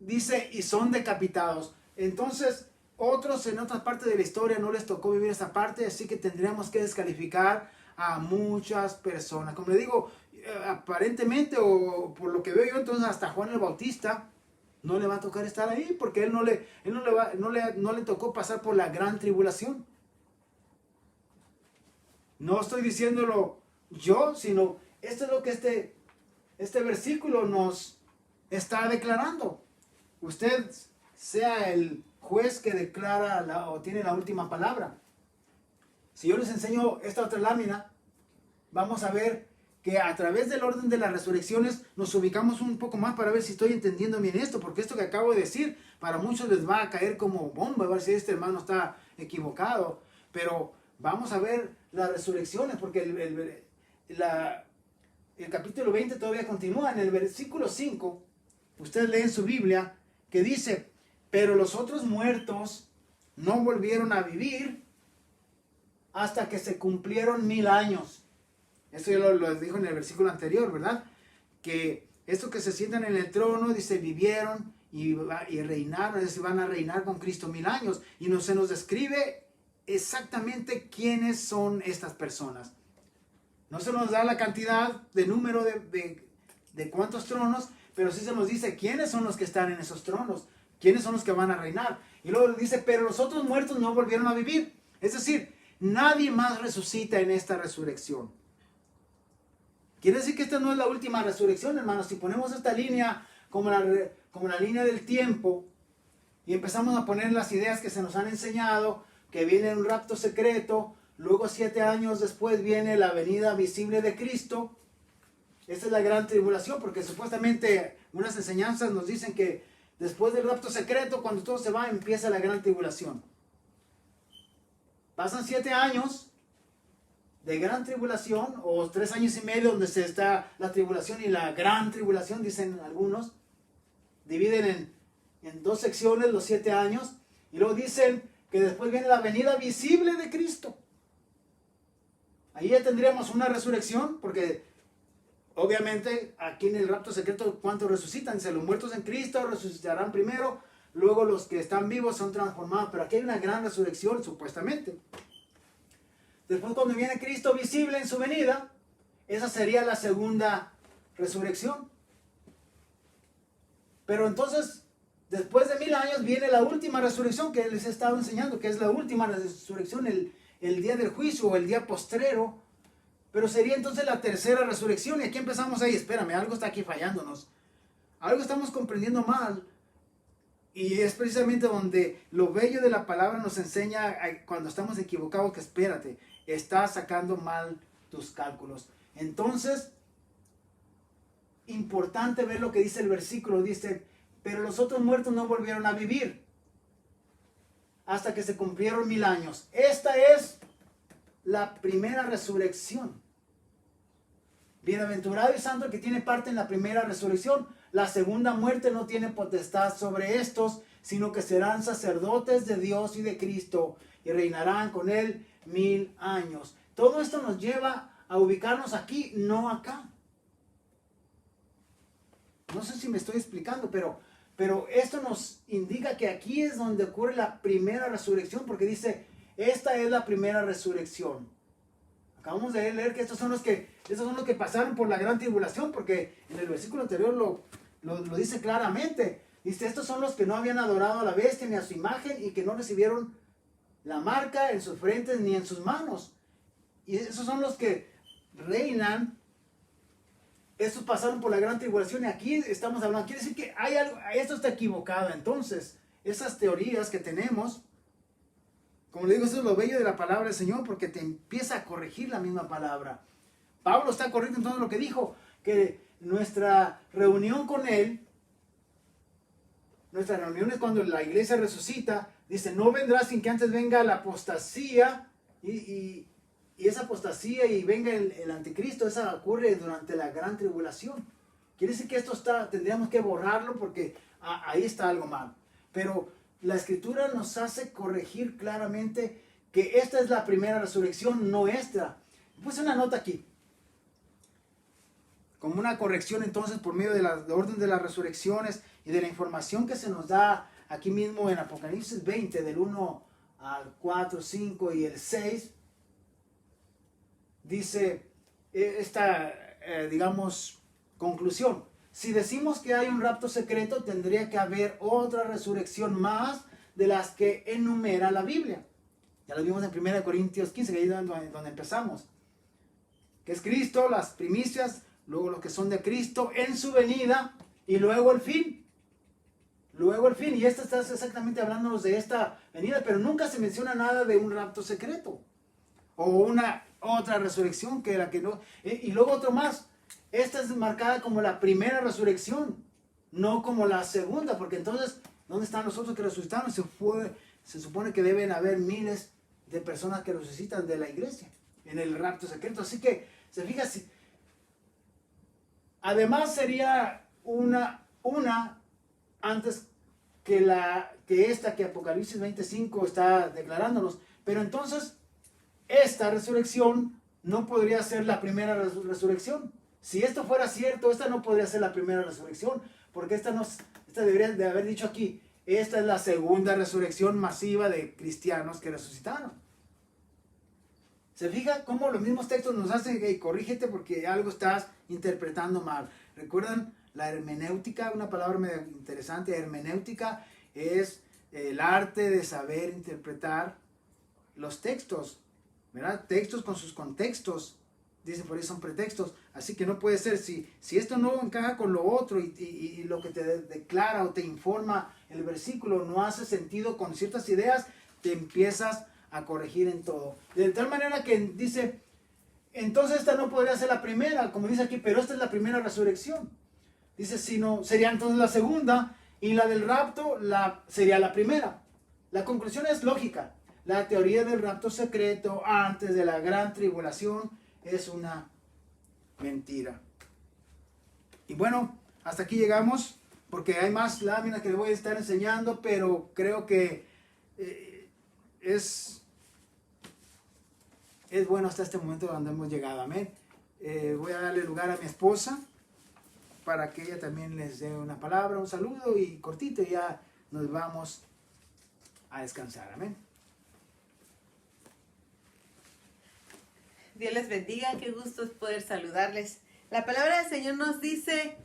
Dice, y son decapitados. Entonces, otros en otras partes de la historia no les tocó vivir esa parte, así que tendríamos que descalificar a muchas personas. Como le digo, aparentemente o por lo que veo yo, entonces hasta Juan el Bautista no le va a tocar estar ahí porque él no le tocó pasar por la gran tribulación. No estoy diciéndolo yo, sino esto es lo que este versículo nos está declarando. Usted sea el juez que declara o tiene la última palabra. Si yo les enseño esta otra lámina, vamos a ver que a través del orden de las resurrecciones nos ubicamos un poco más para ver si estoy entendiendo bien esto, porque esto que acabo de decir para muchos les va a caer como bomba, a ver si este hermano está equivocado, pero vamos a ver las resurrecciones, porque el capítulo 20 todavía continúa. En el versículo 5, usted lee en su Biblia que dice, pero los otros muertos no volvieron a vivir hasta que se cumplieron 1000 años. Esto ya lo dijo en el versículo anterior, ¿verdad? Que estos que se sientan en el trono, dice, vivieron y reinaron, es decir, van a reinar con Cristo 1000 años. Y se nos describe exactamente quiénes son estas personas. No se nos da la cantidad de número de cuántos tronos, pero sí se nos dice quiénes son los que están en esos tronos, quiénes son los que van a reinar. Y luego dice, pero los otros muertos no volvieron a vivir. Es decir, nadie más resucita en esta resurrección. Quiere decir que esta no es la última resurrección, hermanos. Si ponemos esta línea como la línea del tiempo y empezamos a poner las ideas que se nos han enseñado, que viene un rapto secreto, luego 7 años después viene la venida visible de Cristo. Esta es la gran tribulación, porque supuestamente unas enseñanzas nos dicen que después del rapto secreto, cuando todo se va, empieza la gran tribulación. Pasan 7 años de gran tribulación, o 3 años y medio donde se está la tribulación y la gran tribulación, dicen algunos. Dividen en 2 secciones los 7 años, y luego dicen que después viene la venida visible de Cristo. Ahí ya tendríamos una resurrección, porque obviamente, aquí en el rapto secreto, ¿cuántos resucitan? Dice, los muertos en Cristo resucitarán primero, luego los que están vivos son transformados. Pero aquí hay una gran resurrección, supuestamente. Después, cuando viene Cristo visible en su venida, esa sería la segunda resurrección. Pero entonces, después de 1000 años, viene la última resurrección que les he estado enseñando, que es la última resurrección, el día del juicio o el día postrero. Pero sería entonces la tercera resurrección. Y aquí empezamos ahí. Espérame, algo está aquí fallándonos. Algo estamos comprendiendo mal. Y es precisamente donde lo bello de la palabra nos enseña cuando estamos equivocados que espérate, estás sacando mal tus cálculos. Entonces, importante ver lo que dice el versículo. Dice, pero los otros muertos no volvieron a vivir hasta que se cumplieron 1000 años. Esta es la primera resurrección. Bienaventurado y santo el que tiene parte en la primera resurrección. La segunda muerte no tiene potestad sobre estos, sino que serán sacerdotes de Dios y de Cristo y reinarán con él 1000 años. Todo esto nos lleva a ubicarnos aquí, no acá. No sé si me estoy explicando, pero esto nos indica que aquí es donde ocurre la primera resurrección, porque dice, esta es la primera resurrección. Acabamos de leer que estos son los que pasaron por la gran tribulación, porque en el versículo anterior lo dice claramente. Dice, estos son los que no habían adorado a la bestia ni a su imagen y que no recibieron la marca en sus frentes ni en sus manos. Y esos son los que reinan. Estos pasaron por la gran tribulación y aquí estamos hablando. Quiere decir que hay algo, esto está equivocado. Entonces, esas teorías que tenemos, como le digo, eso es lo bello de la palabra del Señor, porque te empieza a corregir la misma palabra. Pablo está corrigiendo entonces lo que dijo, que nuestra reunión con Él, nuestra reunión es cuando la iglesia resucita, dice, no vendrá sin que antes venga la apostasía y esa apostasía y venga el anticristo. Esa ocurre durante la gran tribulación. Quiere decir que tendríamos que borrarlo porque ahí está algo mal. Pero la escritura nos hace corregir claramente que esta es la primera resurrección nuestra. Puse una nota aquí, como una corrección entonces por medio de orden de las resurrecciones y de la información que se nos da aquí mismo en Apocalipsis 20, del 1 al 4, 5 y el 6. Dice esta, digamos, conclusión. Si decimos que hay un rapto secreto, tendría que haber otra resurrección más de las que enumera la Biblia. Ya lo vimos en 1 Corintios 15, que ahí es donde empezamos. Que es Cristo, las primicias, luego los que son de Cristo en su venida y luego el fin. Luego el fin. Y esta está exactamente hablándonos de esta venida, pero nunca se menciona nada de un rapto secreto. O una otra resurrección que la que no. Y luego otro más. Esta es marcada como la primera resurrección, no como la segunda, porque entonces, ¿dónde están los otros que resucitaron? Se supone que deben haber miles de personas que resucitan de la iglesia en el rapto secreto. Así que, se fija, además sería una antes que esta que Apocalipsis 25 está declarándonos. Pero entonces, esta resurrección no podría ser la primera resurrección. Si esto fuera cierto, esta no podría ser la primera resurrección, porque esta debería de haber dicho aquí, esta es la segunda resurrección masiva de cristianos que resucitaron. ¿Se fija cómo los mismos textos nos hacen, hey, corrígete porque algo estás interpretando mal? ¿Recuerdan la hermenéutica? Una palabra medio interesante. Hermenéutica es el arte de saber interpretar los textos, ¿verdad? Textos con sus contextos. Dicen por ahí son pretextos. Así que no puede ser. Si esto no encaja con lo otro y lo que te declara o te informa el versículo no hace sentido con ciertas ideas, te empiezas a corregir en todo. De tal manera que dice, entonces esta no podría ser la primera, como dice aquí, pero esta es la primera resurrección. Dice, sino sería entonces la segunda y la del rapto sería la primera. La conclusión es lógica. La teoría del rapto secreto antes de la gran tribulación es una mentira. Y bueno, hasta aquí llegamos, porque hay más láminas que les voy a estar enseñando, pero creo que es bueno hasta este momento donde hemos llegado. Amén. voy a darle lugar a mi esposa para que ella también les dé una palabra, un saludo y cortito, y ya nos vamos a descansar. Amén. Dios les bendiga, qué gusto es poder saludarles. La palabra del Señor nos dice,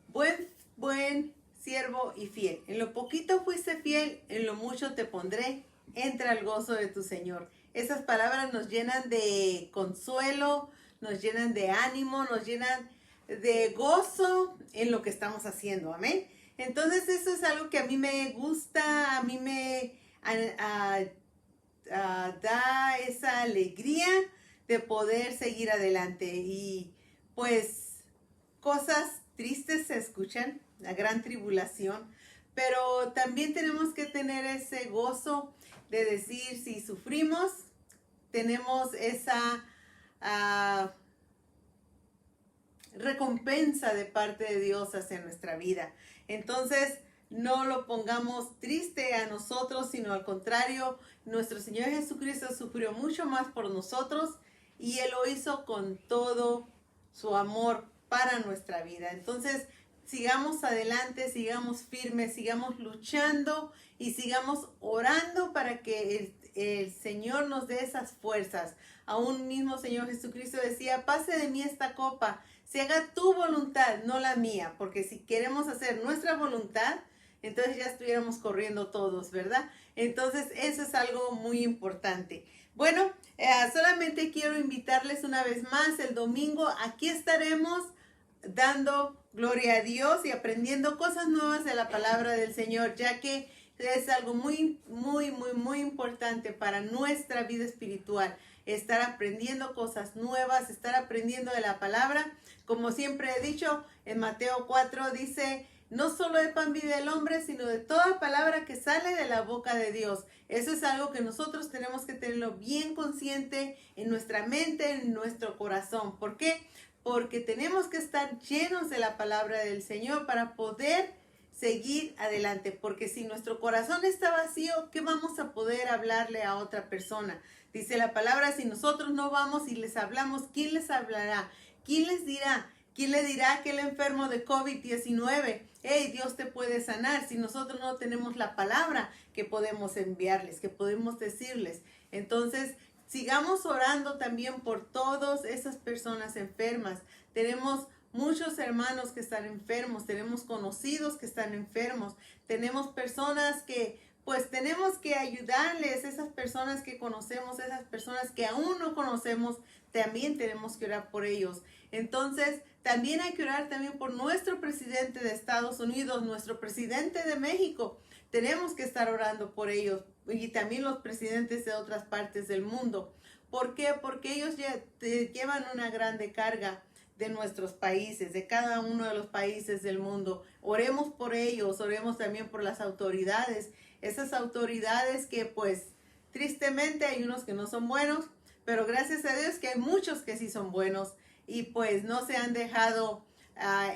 buen siervo y fiel. En lo poquito fuiste fiel, en lo mucho te pondré. Entra al gozo de tu Señor. Esas palabras nos llenan de consuelo, nos llenan de ánimo, nos llenan de gozo en lo que estamos haciendo. Amén. Entonces eso es algo que a mí me gusta, a mí me da esa alegría de poder seguir adelante. Y pues cosas tristes se escuchan, la gran tribulación, pero también tenemos que tener ese gozo de decir, si sufrimos, tenemos esa recompensa de parte de Dios hacia nuestra vida. Entonces, no lo pongamos triste a nosotros, sino al contrario, nuestro Señor Jesucristo sufrió mucho más por nosotros y Él lo hizo con todo su amor para nuestra vida. Entonces, sigamos adelante, sigamos firmes, sigamos luchando y sigamos orando para que el Señor nos dé esas fuerzas. Aún mismo Señor Jesucristo decía, pase de mí esta copa, se haga tu voluntad, no la mía, porque si queremos hacer nuestra voluntad, entonces ya estuviéramos corriendo todos, ¿verdad? Entonces eso es algo muy importante. Bueno, solamente quiero invitarles una vez más el domingo. Aquí estaremos dando gloria a Dios y aprendiendo cosas nuevas de la palabra del Señor, ya que es algo muy importante para nuestra vida espiritual. Estar aprendiendo cosas nuevas, estar aprendiendo de la palabra. Como siempre he dicho, en Mateo 4 dice, no solo de pan vive el hombre, sino de toda palabra que sale de la boca de Dios. Eso es algo que nosotros tenemos que tenerlo bien consciente en nuestra mente, en nuestro corazón. ¿Por qué? Porque tenemos que estar llenos de la palabra del Señor para poder seguir adelante. Porque si nuestro corazón está vacío, ¿qué vamos a poder hablarle a otra persona? Dice la palabra, si nosotros no vamos y les hablamos, ¿quién les hablará? ¿Quién les dirá? ¿Quién le dirá a aquel enfermo de COVID-19? Hey, Dios te puede sanar, si nosotros no tenemos la palabra que podemos enviarles, que podemos decirles. Entonces, sigamos orando también por todas esas personas enfermas. Tenemos muchos hermanos que están enfermos, tenemos conocidos que están enfermos, tenemos personas que pues tenemos que ayudarles, esas personas que conocemos, esas personas que aún no conocemos, también tenemos que orar por ellos. Entonces, también hay que orar también por nuestro presidente de Estados Unidos, nuestro presidente de México. Tenemos que estar orando por ellos y también los presidentes de otras partes del mundo. ¿Por qué? Porque ellos llevan una grande carga de nuestros países, de cada uno de los países del mundo. Oremos por ellos, oremos también por las autoridades. Esas autoridades que pues tristemente hay unos que no son buenos, pero gracias a Dios que hay muchos que sí son buenos y pues no se han dejado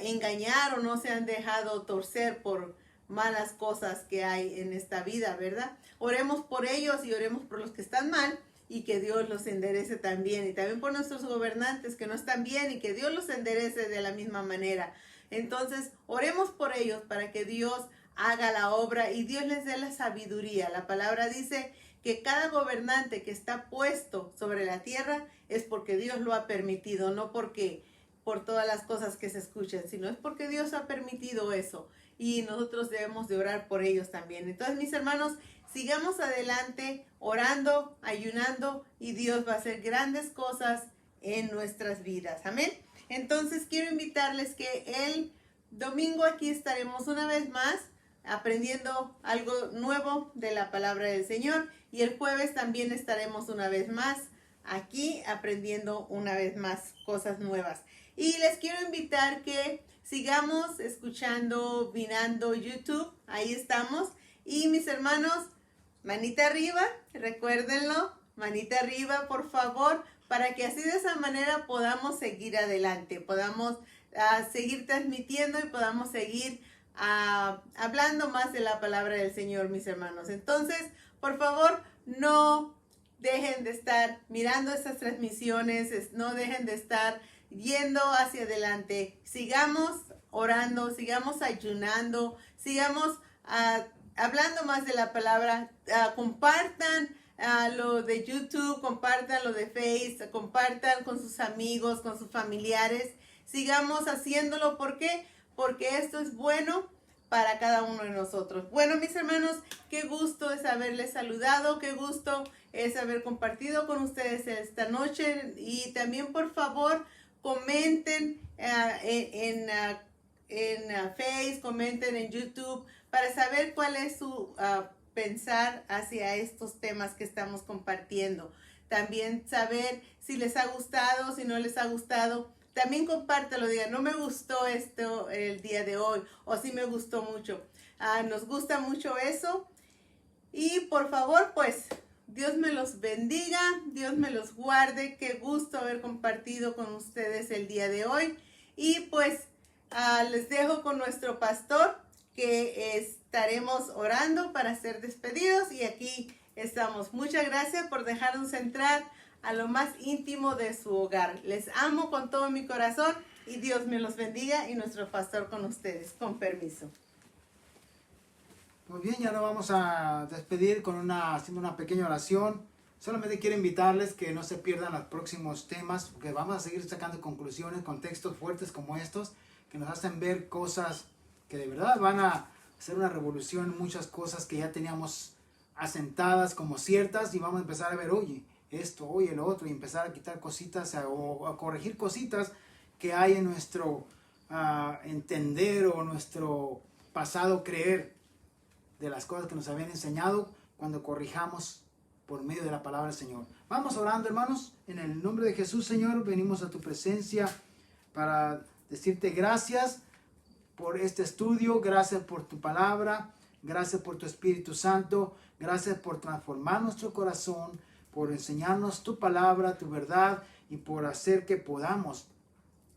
engañar o no se han dejado torcer por malas cosas que hay en esta vida, ¿verdad? Oremos por ellos y oremos por los que están mal y que Dios los enderece también. Y también por nuestros gobernantes que no están bien y que Dios los enderece de la misma manera. Entonces, oremos por ellos para que Dios haga la obra y Dios les dé la sabiduría. La palabra dice que cada gobernante que está puesto sobre la tierra es porque Dios lo ha permitido, no porque por todas las cosas que se escuchan, sino es porque Dios ha permitido eso y nosotros debemos de orar por ellos también. Entonces, mis hermanos, sigamos adelante orando, ayunando y Dios va a hacer grandes cosas en nuestras vidas. Amén. Entonces, quiero invitarles que el domingo aquí estaremos una vez más aprendiendo algo nuevo de la palabra del Señor y el jueves también estaremos una vez más aquí aprendiendo una vez más cosas nuevas. Y les quiero invitar que sigamos escuchando, mirando YouTube, ahí estamos. Y mis hermanos, manita arriba, recuérdenlo, manita arriba por favor, para que así de esa manera podamos seguir adelante, podamos seguir transmitiendo y podamos seguir hablando más de la palabra del Señor, mis hermanos. Entonces, por favor, no dejen de estar mirando estas transmisiones, no dejen de estar yendo hacia adelante. Sigamos orando, sigamos ayunando, sigamos hablando más de la palabra. Compartan lo de YouTube, compartan lo de Facebook, compartan con sus amigos, con sus familiares. Sigamos haciéndolo. ¿Por qué? Porque esto es bueno para cada uno de nosotros. Bueno, mis hermanos, qué gusto es haberles saludado, qué gusto es haber compartido con ustedes esta noche. Y también, por favor, comenten en Facebook, comenten en YouTube para saber cuál es su pensar hacia estos temas que estamos compartiendo. También saber si les ha gustado, si no les ha gustado. También compártelo, digan, no me gustó esto el día de hoy, o sí me gustó mucho. Nos gusta mucho eso. Y por favor, pues, Dios me los bendiga, Dios me los guarde. Qué gusto haber compartido con ustedes el día de hoy. Y pues, les dejo con nuestro pastor, que estaremos orando para ser despedidos. Y aquí estamos. Muchas gracias por dejarnos entrar a lo más íntimo de su hogar. Les amo con todo mi corazón y Dios me los bendiga y nuestro pastor con ustedes. Con permiso. Muy bien, ya nos vamos a despedir haciendo una pequeña oración. Solamente quiero invitarles que no se pierdan los próximos temas, porque vamos a seguir sacando conclusiones con textos fuertes como estos, que nos hacen ver cosas que de verdad van a hacer una revolución, muchas cosas que ya teníamos asentadas como ciertas, y vamos a empezar a ver, oye, esto, oye, el otro, y empezar a quitar cositas o a corregir cositas que hay en nuestro entender o nuestro pasado creer de las cosas que nos habían enseñado, cuando corrijamos por medio de la palabra del Señor. Vamos orando, hermanos, en el nombre de Jesús. Señor, venimos a tu presencia para decirte gracias por este estudio, gracias por tu palabra, gracias por tu Espíritu Santo, gracias por transformar nuestro corazón, por enseñarnos tu palabra, tu verdad, y por hacer que podamos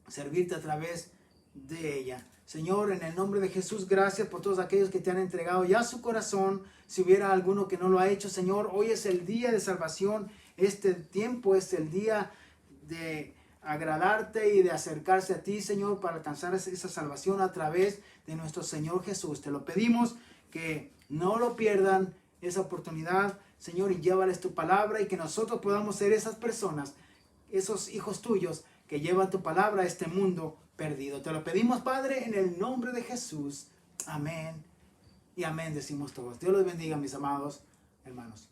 servirte a través de ella. Señor, en el nombre de Jesús, gracias por todos aquellos que te han entregado ya su corazón. Si hubiera alguno que no lo ha hecho, Señor, hoy es el día de salvación. Este tiempo es el día de agradarte y de acercarse a ti, Señor, para alcanzar esa salvación a través de nuestro Señor Jesús. Te lo pedimos, que no lo pierdan esa oportunidad, Señor, y llévales tu palabra, y que nosotros podamos ser esas personas, esos hijos tuyos que llevan tu palabra a este mundo perdido. Te lo pedimos, Padre, en el nombre de Jesús. Amén y amén, decimos todos. Dios los bendiga, mis amados hermanos.